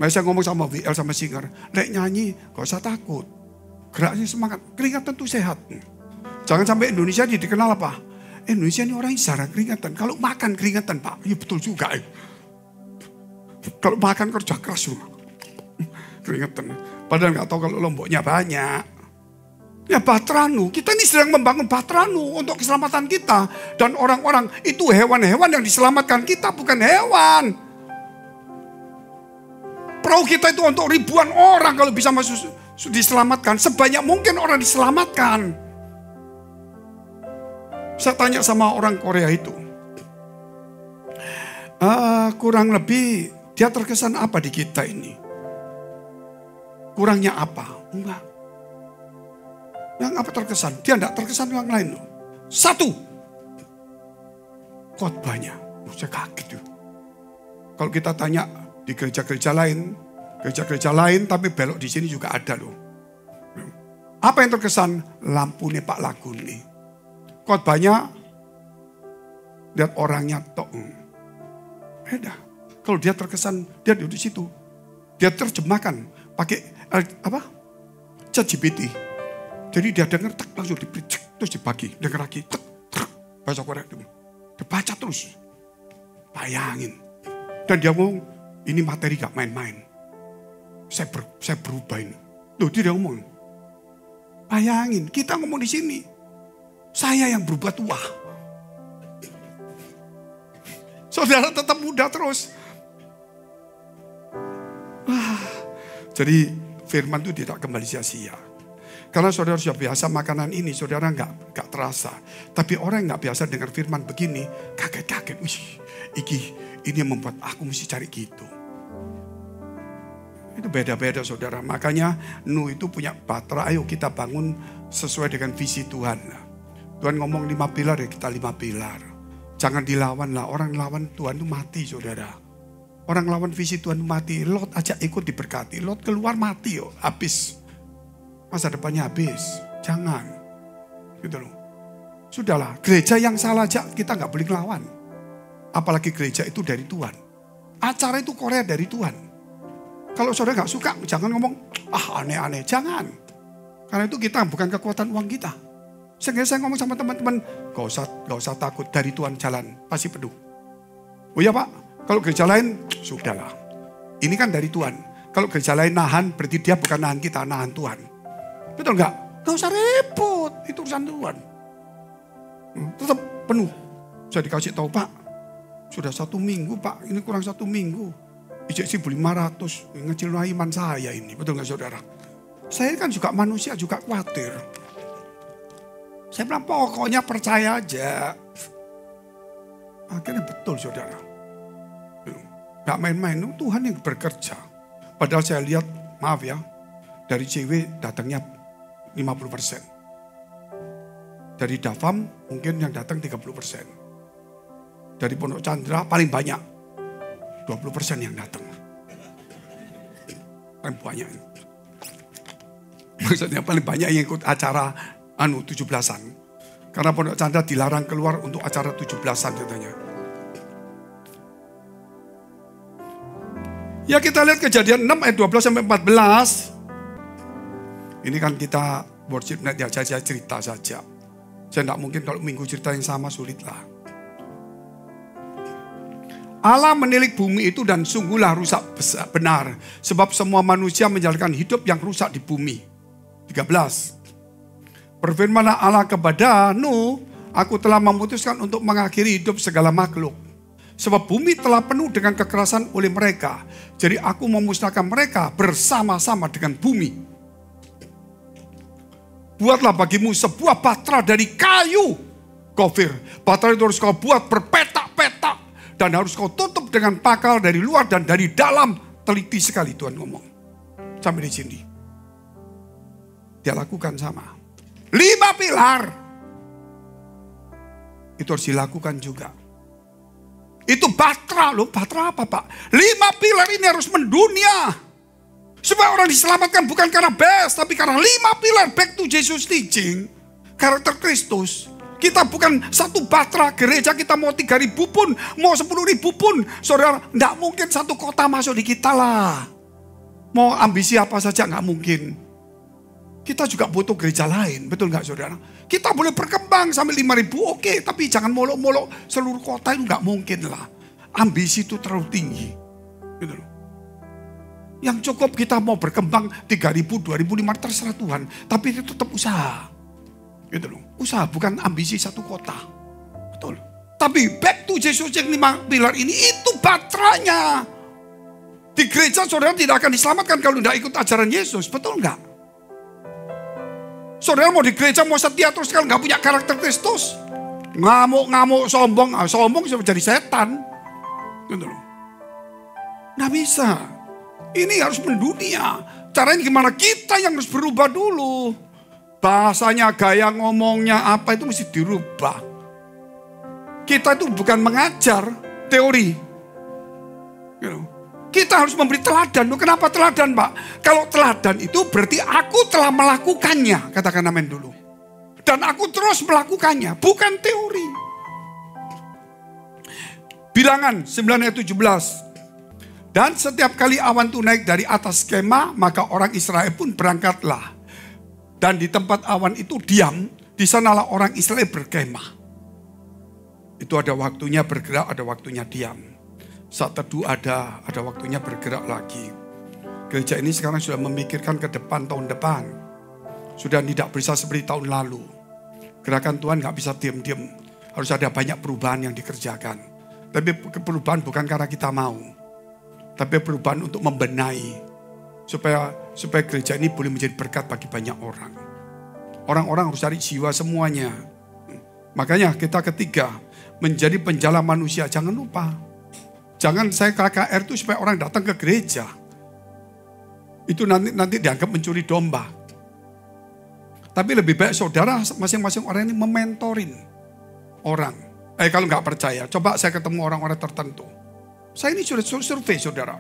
Saya ngomong sama VL sama singer, Lek nyanyi, gak usah takut. Geraknya semangat, keringetan tuh sehat. Jangan sampai Indonesia dikenal apa? Indonesia ini orang yang jarang keringetan. Kalau makan keringetan Pak, ya betul juga. Kalau makan kerja keras juga. Keringetan. Padahal gak tahu kalau lomboknya banyak. Ya Patranu, kita ini sedang membangun Patranu untuk keselamatan kita. Dan orang-orang itu hewan-hewan yang diselamatkan, kita bukan hewan. Perahu kita itu untuk ribuan orang kalau bisa masuk diselamatkan. Sebanyak mungkin orang diselamatkan. Saya tanya sama orang Korea itu. Kurang lebih dia terkesan apa di kita ini? Kurangnya apa? Enggak. Yang apa terkesan? Dia tidak terkesan yang lain loh. Satu. Khotbahnya. Saya kaget tuh. Kalau kita tanya di gereja-gereja lain tapi belok di sini juga ada loh. Apa yang terkesan? Lampu nih Pak Lagu nih. Khotbahnya lihat orangnya tok. Beda. Kalau dia terkesan, dia di situ. Dia terjemahkan pakai ChatGPT. Jadi dia dengar langsung dipicek terus dibagi, dengar lagi bahasa Korea itu. Dibaca terus. Bayangin. Dan dia ngomong, ini materi gak main-main. Saya berubah ini. Loh, dia ngomong. Bayangin, kita ngomong di sini. Saya yang berubah tua. Saudara tetap muda terus. Jadi firman itu tidak kembali sia-sia. Karena saudara sudah biasa makanan ini, saudara nggak terasa. Tapi orang yang nggak biasa dengar firman begini, kaget-kaget. Wih, ini yang membuat aku mesti cari gitu. Itu beda-beda saudara. Makanya Nuh itu punya batra, ayo kita bangun sesuai dengan visi Tuhan. Tuhan ngomong 5 pilar ya kita 5 pilar. Jangan dilawan lah, orang lawan Tuhan itu mati saudara. Orang lawan visi Tuhan itu mati. Lot aja ikut diberkati, Lot keluar mati yo, habis. Masa depannya habis. Jangan. Gitu loh. Sudahlah, gereja yang salah aja kita nggak boleh ngelawan. Apalagi gereja itu dari Tuhan. Acara itu Korea dari Tuhan. Kalau saudara nggak suka, jangan ngomong, aneh-aneh. Jangan. Karena itu kita bukan kekuatan uang kita. Sehingga saya ngomong sama teman-teman, gak usah takut, dari Tuhan jalan, pasti penuh. Oh ya Pak, kalau gereja lain, sudahlah. Ini kan dari Tuhan. Kalau gereja lain nahan, berarti dia bukan nahan kita, nahan Tuhan. Betul nggak? Gak usah repot, itu urusan Tuhan. Tetap penuh. Saya dikasih tahu Pak, sudah 1 minggu Pak, ini kurang 1 minggu. Ijek 1.500, ngecil iman saya ini, betul nggak saudara? Saya kan juga manusia, juga khawatir. Saya bilang pokoknya percaya aja. Akhirnya betul saudara. Gak main-main, Tuhan yang bekerja. Padahal saya lihat, maaf ya, dari cewek datangnya 50%. Dari Dafam mungkin yang datang 30%. Dari Pondok Chandra paling banyak 20% yang datang. Paling banyak. Maksudnya paling banyak yang ikut acara 17-an. Karena Pondok Chandra dilarang keluar untuk acara 17-an katanya. Ya kita lihat Kejadian 6 ayat 12 sampai 14. Ini kan kita worship night ya, saya cerita saja. Saya tidak mungkin kalau minggu cerita yang sama, sulit lah. Allah menilik bumi itu dan sungguhlah rusak benar. Sebab semua manusia menjalankan hidup yang rusak di bumi. 13. Berfirmanlah Allah kepada Nuh, aku telah memutuskan untuk mengakhiri hidup segala makhluk. Sebab bumi telah penuh dengan kekerasan oleh mereka. Jadi aku memusnahkan mereka bersama-sama dengan bumi. Buatlah bagimu sebuah batra dari kayu gofir. Batra itu harus kau buat berpetak-petak. Dan harus kau tutup dengan pakal dari luar dan dari dalam. Teliti sekali Tuhan ngomong. Sampai di sini. Dia lakukan sama. 5 pilar. Itu harus dilakukan juga. Itu batra loh. Batra apa Pak? 5 pilar ini harus mendunia. Supaya orang diselamatkan bukan karena best. Tapi karena 5 pilar. Back to Jesus teaching. Karakter Kristus. Kita bukan satu batra gereja, kita mau 3.000 pun, mau 10.000 pun. Saudara, enggak mungkin satu kota masuk di kita lah. Mau ambisi apa saja enggak mungkin. Kita juga butuh gereja lain, betul enggak saudara? Kita boleh berkembang sampai 5.000, oke. Tapi jangan molok-molok seluruh kota itu enggak mungkin lah. Ambisi itu terlalu tinggi. Gitu loh. Yang cukup kita mau berkembang 3.000, 2.500 terserah Tuhan. Tapi itu tetap usaha. Gitu loh. Usaha bukan ambisi satu kota. Betul. Tapi back to Jesus yang 5 pilar ini itu batranya. Di gereja saudara tidak akan diselamatkan kalau tidak ikut ajaran Yesus. Betul enggak? Saudara mau di gereja mau setia terus kalau nggak punya karakter Kristus. Ngamuk-ngamuk, sombong. Sombong bisa jadi setan. Gitu loh. Nggak bisa. Ini harus mendunia. Caranya gimana? Kita yang harus berubah dulu. Bahasanya, gaya ngomongnya apa itu mesti dirubah. Kita itu bukan mengajar teori. Kita harus memberi teladan. Kenapa teladan Pak? Kalau teladan itu berarti aku telah melakukannya. Katakan amin dulu. Dan aku terus melakukannya. Bukan teori. Bilangan 9 ayat 17. Dan setiap kali awan itu naik dari atas kemah, maka orang Israel pun berangkatlah. Dan di tempat awan itu diam, di sanalah orang Israel berkemah. Itu ada waktunya bergerak, ada waktunya diam. Saat teduh ada waktunya bergerak lagi. Gereja ini sekarang sudah memikirkan ke depan, tahun depan. Sudah tidak bisa seperti tahun lalu. Gerakan Tuhan gak bisa diam-diam. Harus ada banyak perubahan yang dikerjakan. Tapi perubahan bukan karena kita mau. Tapi perubahan untuk membenahi. supaya gereja ini boleh menjadi berkat bagi banyak orang. Orang-orang harus cari jiwa semuanya. Makanya kita ketiga, menjadi penjala manusia. Jangan lupa. Jangan saya KKR itu supaya orang datang ke gereja. Itu nanti dianggap mencuri domba. Tapi lebih baik saudara masing-masing orang ini mementorin orang. Kalau nggak percaya, coba saya ketemu orang-orang tertentu. Saya ini sudah survei saudara.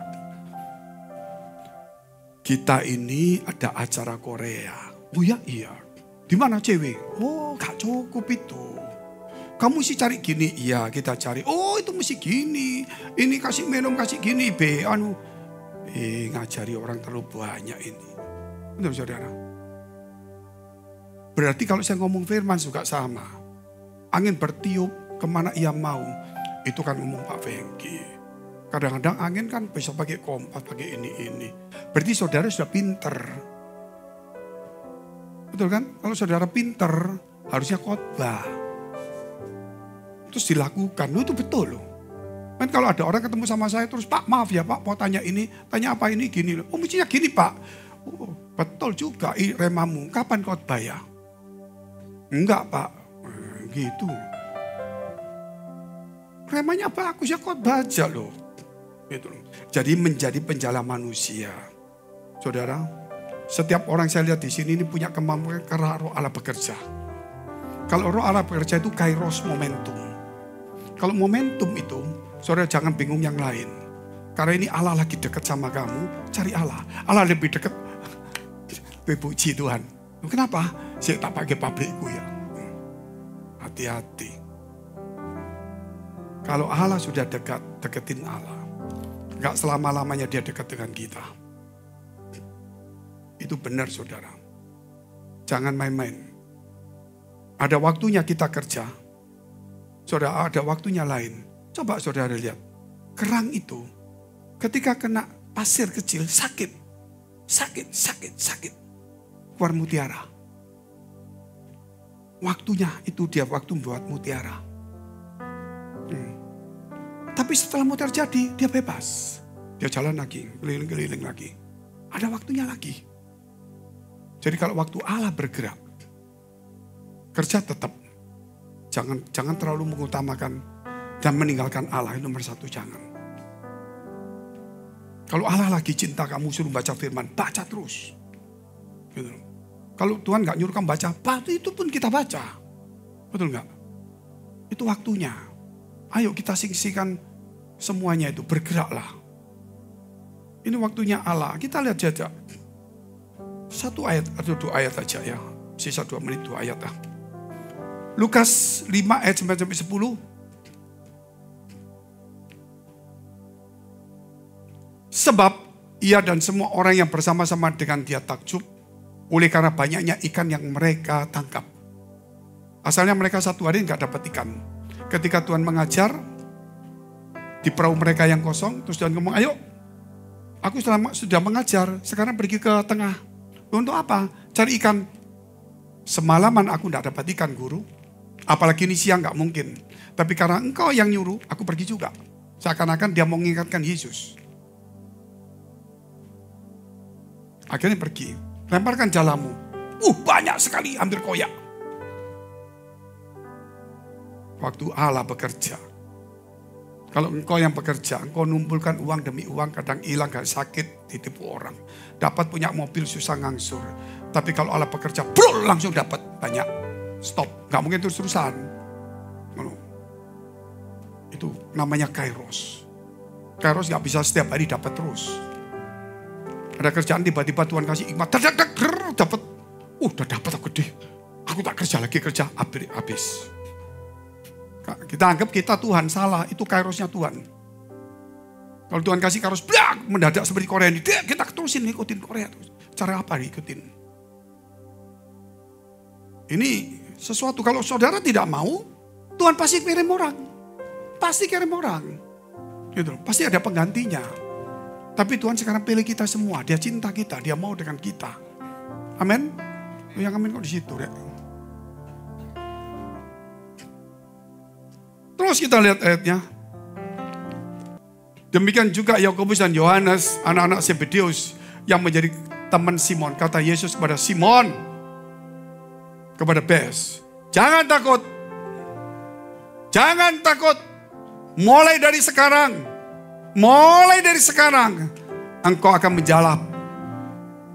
Kita ini ada acara Korea. Oh ya iya. Di mana cewek? Oh gak cukup itu. Kamu mesti cari gini. Iya kita cari. Oh itu mesti gini. Ini kasih minum kasih gini. Ngajari orang terlalu banyak ini. Benar saudara. Berarti kalau saya ngomong firman juga sama. Angin bertiup kemana ia mau. Itu kan ngomong Pak Fengki. Kadang-kadang angin kan bisa pakai kompas, pakai ini. Berarti saudara sudah pinter. Betul kan? Kalau saudara pinter, harusnya khotbah. Terus dilakukan. Itu betul loh. Kan kalau ada orang ketemu sama saya terus, Pak maaf ya Pak, mau tanya ini, tanya apa ini, gini loh. Oh mestinya gini Pak. Oh, betul juga remamu. Kapan khotbah ya? Enggak Pak. Gitu. Remanya bagus ya khotbah aja loh. Gitu. Jadi menjadi penjala manusia. Saudara, setiap orang saya lihat di sini ini punya kemampuan karena roh Allah bekerja. Kalau roh Allah bekerja itu kairos momentum. Kalau momentum itu, saudara jangan bingung yang lain. Karena ini Allah lagi dekat sama kamu, cari Allah. Allah lebih dekat. Puji Tuhan. Kenapa? Saya tak pakai pabrikku ya. Hati-hati. Kalau Allah sudah dekat, deketin Allah. Gak selama-lamanya dia dekat dengan kita. Itu benar saudara. Jangan main-main. Ada waktunya kita kerja. Saudara ada waktunya lain. Coba saudara lihat. Kerang itu ketika kena pasir kecil sakit. Sakit. Keluar mutiara. Waktunya itu dia waktu membuat mutiara. Tapi setelah mutiara jadi, dia bebas. Dia jalan lagi, keliling-keliling lagi. Ada waktunya lagi. Jadi kalau waktu Allah bergerak, kerja tetap. Jangan terlalu mengutamakan dan meninggalkan Allah. Itu nomor satu, jangan. Kalau Allah lagi cinta kamu suruh baca firman, baca terus. Gitu. Kalau Tuhan gak nyuruh kamu baca, itu pun kita baca. Betul gak? Itu waktunya. Ayo kita singsikan semuanya itu, bergeraklah. Ini waktunya Allah. Kita lihat saja. Satu ayat atau dua ayat aja ya. Sisa 2 menit 2 ayat lah. Lukas 5 ayat 9-10. Sebab ia dan semua orang yang bersama-sama dengan dia takjub oleh karena banyaknya ikan yang mereka tangkap. Asalnya mereka satu hari nggak dapat ikan. Ketika Tuhan mengajar di perahu mereka yang kosong, terus Tuhan ngomong, ayo, aku sudah mengajar, sekarang pergi ke tengah. Untuk apa? Cari ikan. Semalaman aku tidak dapat ikan, guru. Apalagi ini siang nggak mungkin. Tapi karena engkau yang nyuruh, aku pergi juga. Seakan-akan dia mau mengingatkan Yesus. Akhirnya pergi. Lemparkan jalamu. Banyak sekali, hampir koyak. Waktu Allah bekerja. Kalau engkau yang bekerja, engkau numpulkan uang demi uang, kadang hilang, gak sakit, ditipu orang. Dapat punya mobil susah ngangsur. Tapi kalau Allah bekerja, langsung dapat banyak. Stop, gak mungkin terus-terusan. Itu namanya kairos. Kairos gak bisa setiap hari dapat terus. Ada kerjaan tiba-tiba Tuhan kasih hikmat, dapat. Udah dapat aku gede. Aku tak kerja lagi, kerja habis. Kita anggap kita Tuhan, salah. Itu kairosnya Tuhan. Kalau Tuhan kasih kairos, mendadak seperti Korea ini. Kita terusin ikutin Korea. Cara apa ikutin? Ini sesuatu, kalau saudara tidak mau, Tuhan pasti kirim orang. Pasti kirim orang. Gitu. Pasti ada penggantinya. Tapi Tuhan sekarang pilih kita semua. Dia cinta kita, dia mau dengan kita. Amin. Yang amin kok di situ, Rek. Terus kita lihat ayatnya. Demikian juga Yakobus dan Yohanes, anak-anak Zebedeus, yang menjadi teman Simon. Kata Yesus kepada Simon, kepada Bes, jangan takut. Jangan takut. Mulai dari sekarang, engkau akan menjala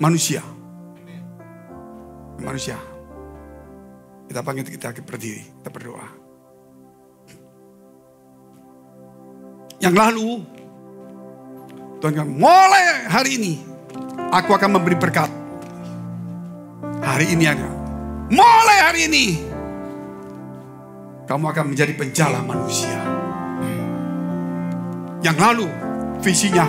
manusia. Kita panggil, kita berdiri, kita berdoa. Yang lalu, Tuhan kan, mulai hari ini, aku akan memberi berkat. Hari ini aja. Mulai hari ini, kamu akan menjadi penjala manusia. Yang lalu, visinya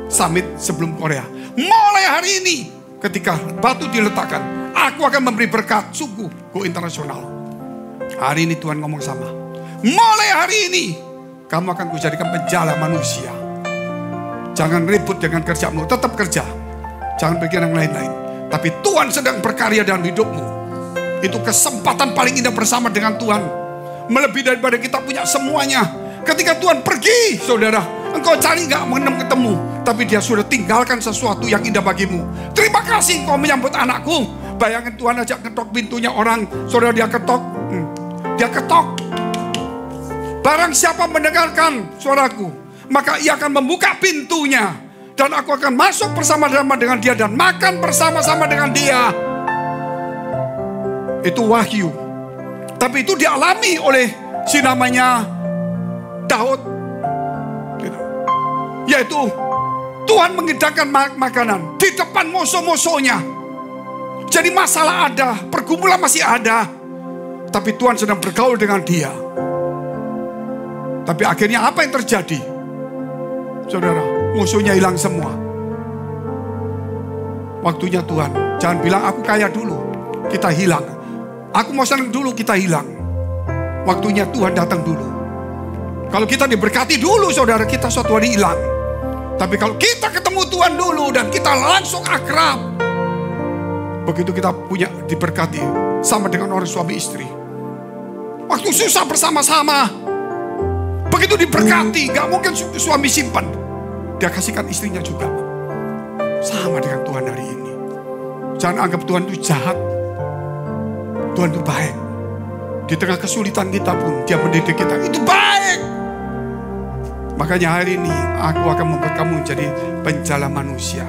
summit sebelum Korea. Mulai hari ini, ketika batu diletakkan, aku akan memberi berkat suku go internasional. Hari ini Tuhan ngomong sama. Mulai hari ini, kamu akan kujadikan penjala manusia. Jangan ribut dengan kerjamu, tetap kerja. Jangan pikir yang lain-lain. Tapi Tuhan sedang berkarya dalam hidupmu. Itu kesempatan paling indah bersama dengan Tuhan. Melebihi daripada kita punya semuanya. Ketika Tuhan pergi, saudara, engkau cari gak ketemu. Tapi dia sudah tinggalkan sesuatu yang indah bagimu. Terima kasih engkau menyambut anakku. Bayangin Tuhan ajak ketok pintunya orang. Saudara, dia ketok. Dia ketok. Barang siapa mendengarkan suaraku, maka ia akan membuka pintunya. Dan aku akan masuk bersama-sama dengan dia dan makan bersama-sama dengan dia. Itu wahyu. Tapi itu dialami oleh si namanya Daud. Yaitu Tuhan mengidamkan makanan di depan musuh-musuhnya. Jadi masalah ada, pergumulan masih ada. Tapi Tuhan sedang bergaul dengan dia. Tapi akhirnya apa yang terjadi? Saudara, musuhnya hilang semua. Waktunya Tuhan. Jangan bilang aku kaya dulu, kita hilang. Aku mau senang dulu, kita hilang. Waktunya Tuhan datang dulu. Kalau kita diberkati dulu, saudara, kita suatu hari hilang. Tapi kalau kita ketemu Tuhan dulu dan kita langsung akrab, begitu kita punya diberkati sama dengan orang suami istri. Waktu susah bersama-sama, begitu diberkati, gak mungkin suami simpan. Dia kasihkan istrinya juga. Sama dengan Tuhan hari ini. Jangan anggap Tuhan itu jahat. Tuhan itu baik. Di tengah kesulitan kita pun dia mendidik kita. Itu baik. Makanya hari ini aku akan membuat kamu menjadi penjala manusia.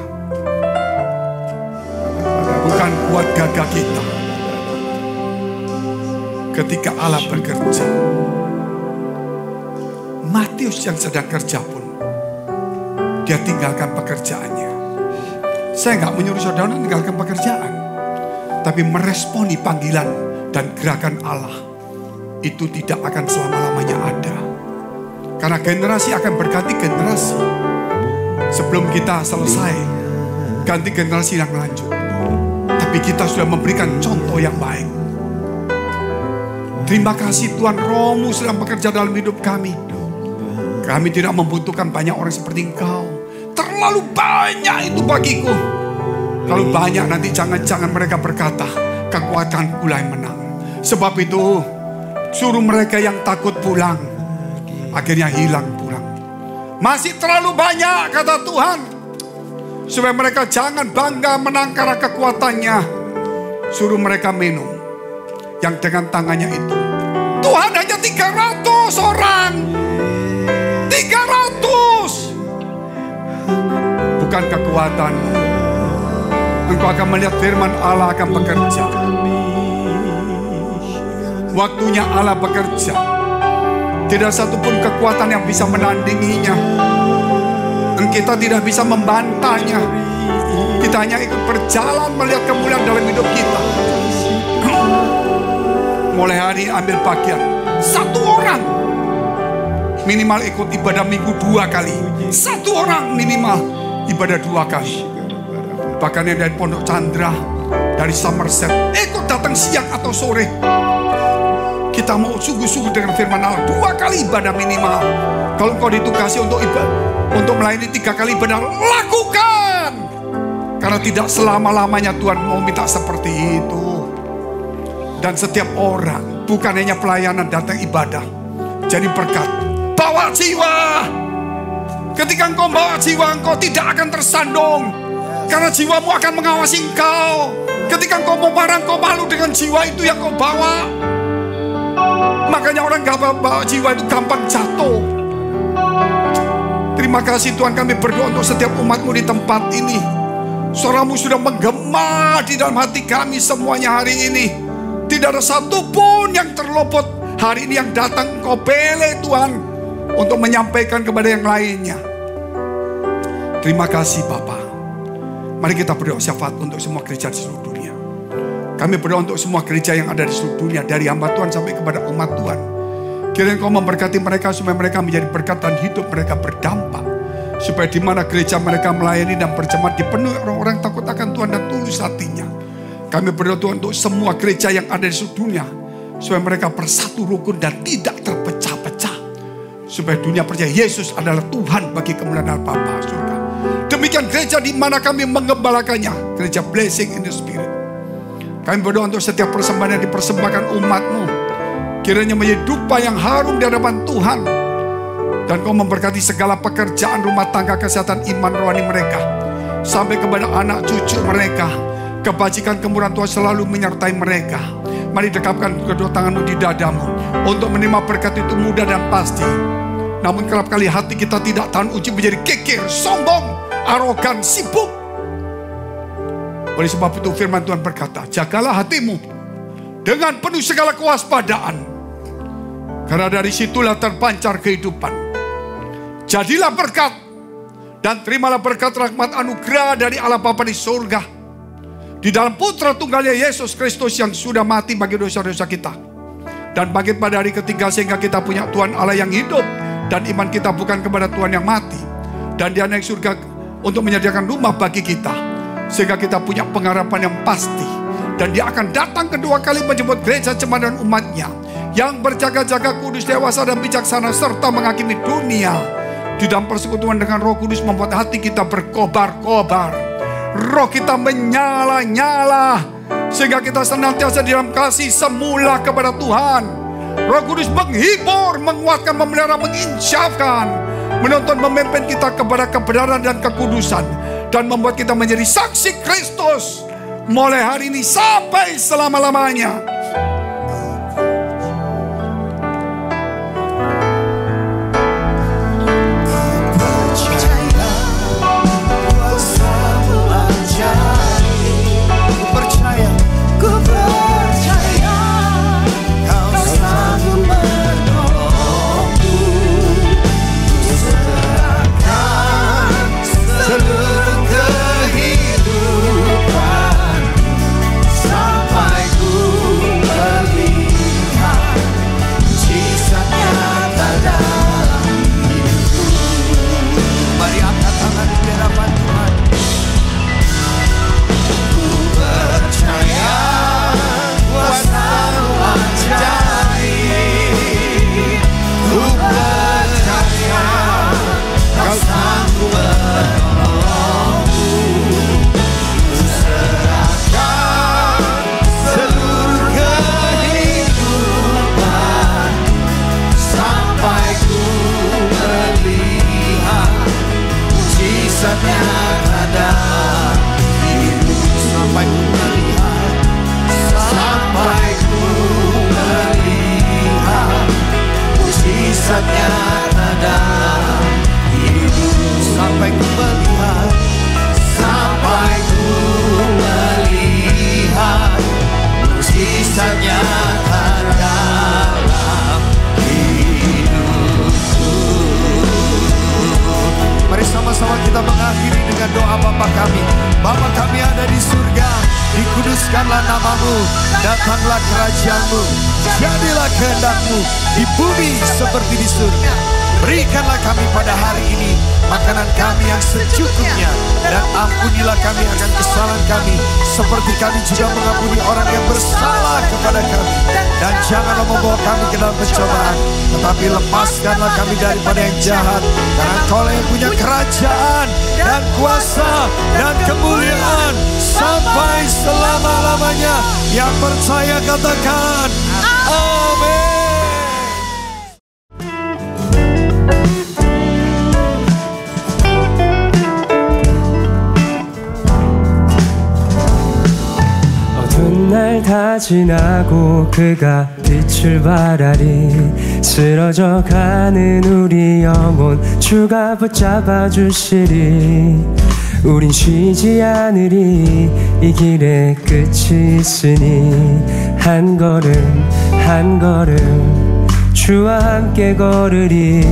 Bukan buat gagah kita. Ketika Allah bekerja, Matius yang sedang kerja pun, dia tinggalkan pekerjaannya. Saya nggak menyuruh saudara tinggalkan pekerjaan. Tapi meresponi panggilan dan gerakan Allah. Itu tidak akan selama-lamanya ada. Karena generasi akan berganti generasi. Sebelum kita selesai, ganti generasi yang lanjut. Tapi kita sudah memberikan contoh yang baik. Terima kasih Tuhan, Roh-Mu sedang bekerja dalam hidup kami. Kami tidak membutuhkan banyak orang seperti Engkau. Terlalu banyak itu bagiku. Kalau banyak nanti jangan-jangan mereka berkata, kekuatanku lah yang menang. Sebab itu suruh mereka yang takut pulang. Akhirnya hilang pulang. Masih terlalu banyak kata Tuhan. Supaya mereka jangan bangga menang karena kekuatannya. Suruh mereka minum. Yang dengan tangannya itu. Tuhan hanya 300 orang. 300. Bukan kekuatanmu. Engkau akan melihat firman Allah akan bekerja. Waktunya Allah bekerja. Tidak satupun kekuatan yang bisa menandinginya. Kita tidak bisa membantahnya. Kita hanya ikut berjalan melihat kemuliaan dalam hidup kita. Mulai hari ambil bagian. 1 orang minimal ikut ibadah minggu 2 kali. 1 orang minimal ibadah 2 kali. Bahkan yang dari Pondok Chandra, dari Somerset, ikut datang siang atau sore. Kita mau sungguh-sungguh dengan firman Allah. 2 kali ibadah minimal. Kalau kau ditugasi untuk ibadah, untuk melayani 3 kali ibadah, lakukan. Karena tidak selama-lamanya Tuhan mau minta seperti itu. Dan setiap orang, bukan hanya pelayanan, datang ibadah, jadi berkat. Bawa jiwa. Ketika engkau bawa jiwa, engkau tidak akan tersandung. Karena jiwamu akan mengawasi engkau. Ketika engkau mau marah, engkau malu dengan jiwa itu yang kau bawa. Makanya orang gak bawa jiwa itu gampang jatuh. Terima kasih Tuhan, kami berdoa untuk setiap umat-Mu di tempat ini. Suara-Mu sudah menggema di dalam hati kami semuanya hari ini. Tidak ada satupun yang terluput hari ini yang datang Engkau pilih Tuhan untuk menyampaikan kepada yang lainnya. Terima kasih Bapa. Mari kita berdoa syafaat untuk semua gereja di seluruh dunia. Kami berdoa untuk semua gereja yang ada di seluruh dunia, dari hamba Tuhan sampai kepada umat Tuhan. Kiranya Engkau memberkati mereka supaya mereka menjadi berkat dan hidup mereka berdampak. Supaya di mana gereja mereka melayani dan berjemaat dipenuhi orang-orang takut akan Tuhan dan tulus hatinya. Kami berdoa Tuhan untuk semua gereja yang ada di seluruh dunia, supaya mereka bersatu rukun dan tidak terpecah-pecah. Supaya dunia percaya Yesus adalah Tuhan bagi kemuliaan Bapa surga. Demikian gereja di mana kami mengembalakannya, gereja Blessing in the Spirit. Kami berdoa untuk setiap persembahan yang dipersembahkan umat-Mu, kiranya menjadi dupa yang harum di hadapan Tuhan. Dan Kau memberkati segala pekerjaan rumah tangga, kesehatan iman rohani mereka, sampai kepada anak cucu mereka. Kebajikan kemurahan Tuhan selalu menyertai mereka. Mari dekapkan kedua tangan-Mu di dadamu. Untuk menerima berkat itu mudah dan pasti. Namun kerap kali hati kita tidak tahan uji menjadi kikir, sombong, arogan, sibuk. Oleh sebab itu firman Tuhan berkata, jagalah hatimu dengan penuh segala kewaspadaan, karena dari situlah terpancar kehidupan. Jadilah berkat dan terimalah berkat rahmat anugerah dari Allah Bapa di surga, di dalam Putra Tunggalnya Yesus Kristus yang sudah mati bagi dosa-dosa kita dan bangkit pada hari ketiga, sehingga kita punya Tuhan Allah yang hidup. Dan iman kita bukan kepada Tuhan yang mati, dan Dia naik surga untuk menyediakan rumah bagi kita, sehingga kita punya pengharapan yang pasti. Dan Dia akan datang kedua kali menjemput gereja jemaat dan umatnya yang berjaga-jaga, kudus, dewasa dan bijaksana, serta menghakimi dunia. Di dalam persekutuan dengan Roh Kudus membuat hati kita berkobar-kobar, roh kita menyala-nyala, sehingga kita senantiasa di dalam kasih semula kepada Tuhan. Roh Kudus menghibur, menguatkan, memelihara, menginsyafkan, menuntun, memimpin kita kepada kebenaran dan kekudusan, dan membuat kita menjadi saksi Kristus mulai hari ini sampai selama-lamanya. Dikuduskanlah namamu, datanglah kerajaanmu, jadilah kehendak-Mu di bumi seperti di surga. Berikanlah kami pada hari ini makanan kami yang secukupnya, dan ampunilah kami akan kesalahan kami, seperti kami juga mengampuni orang yang bersalah kepada kami. Dan janganlah membawa kami ke dalam pencobaan, tetapi lepaskanlah kami daripada yang jahat. Karena Engkau yang punya kerajaan dan kuasa dan kemuliaan sampai selama-lamanya. Yang percaya katakan amin. 다 지나고 그가 빛을 발하리. 쓰러져 가는 우리 영혼 주가 붙잡아 주시리. 우린 쉬지 않으리. 이 길에 끝이 있으니 한 걸음 한 걸음 주와 함께 걸으리.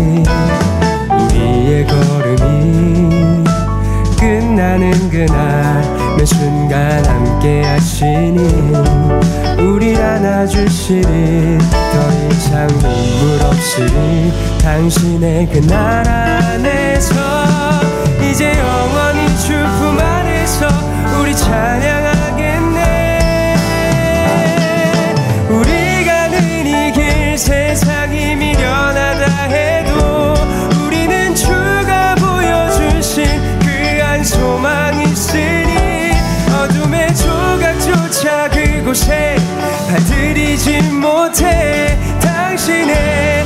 우리의 걸음이 끝나는 그날 몇 순간 함께 하시니 우릴 안아주시리. 더 이상 눈물 없으리. 당신의 그날 안에서 이제 영원히 주 품 안에서 우리 찬양하겠네. 우리 가는 이 길 세상이 미련하다 해도 우리는 주가 보여주신 그 한 소망이 있으니 어둠의 조각조차 그곳에 발들이지 못해. 당신의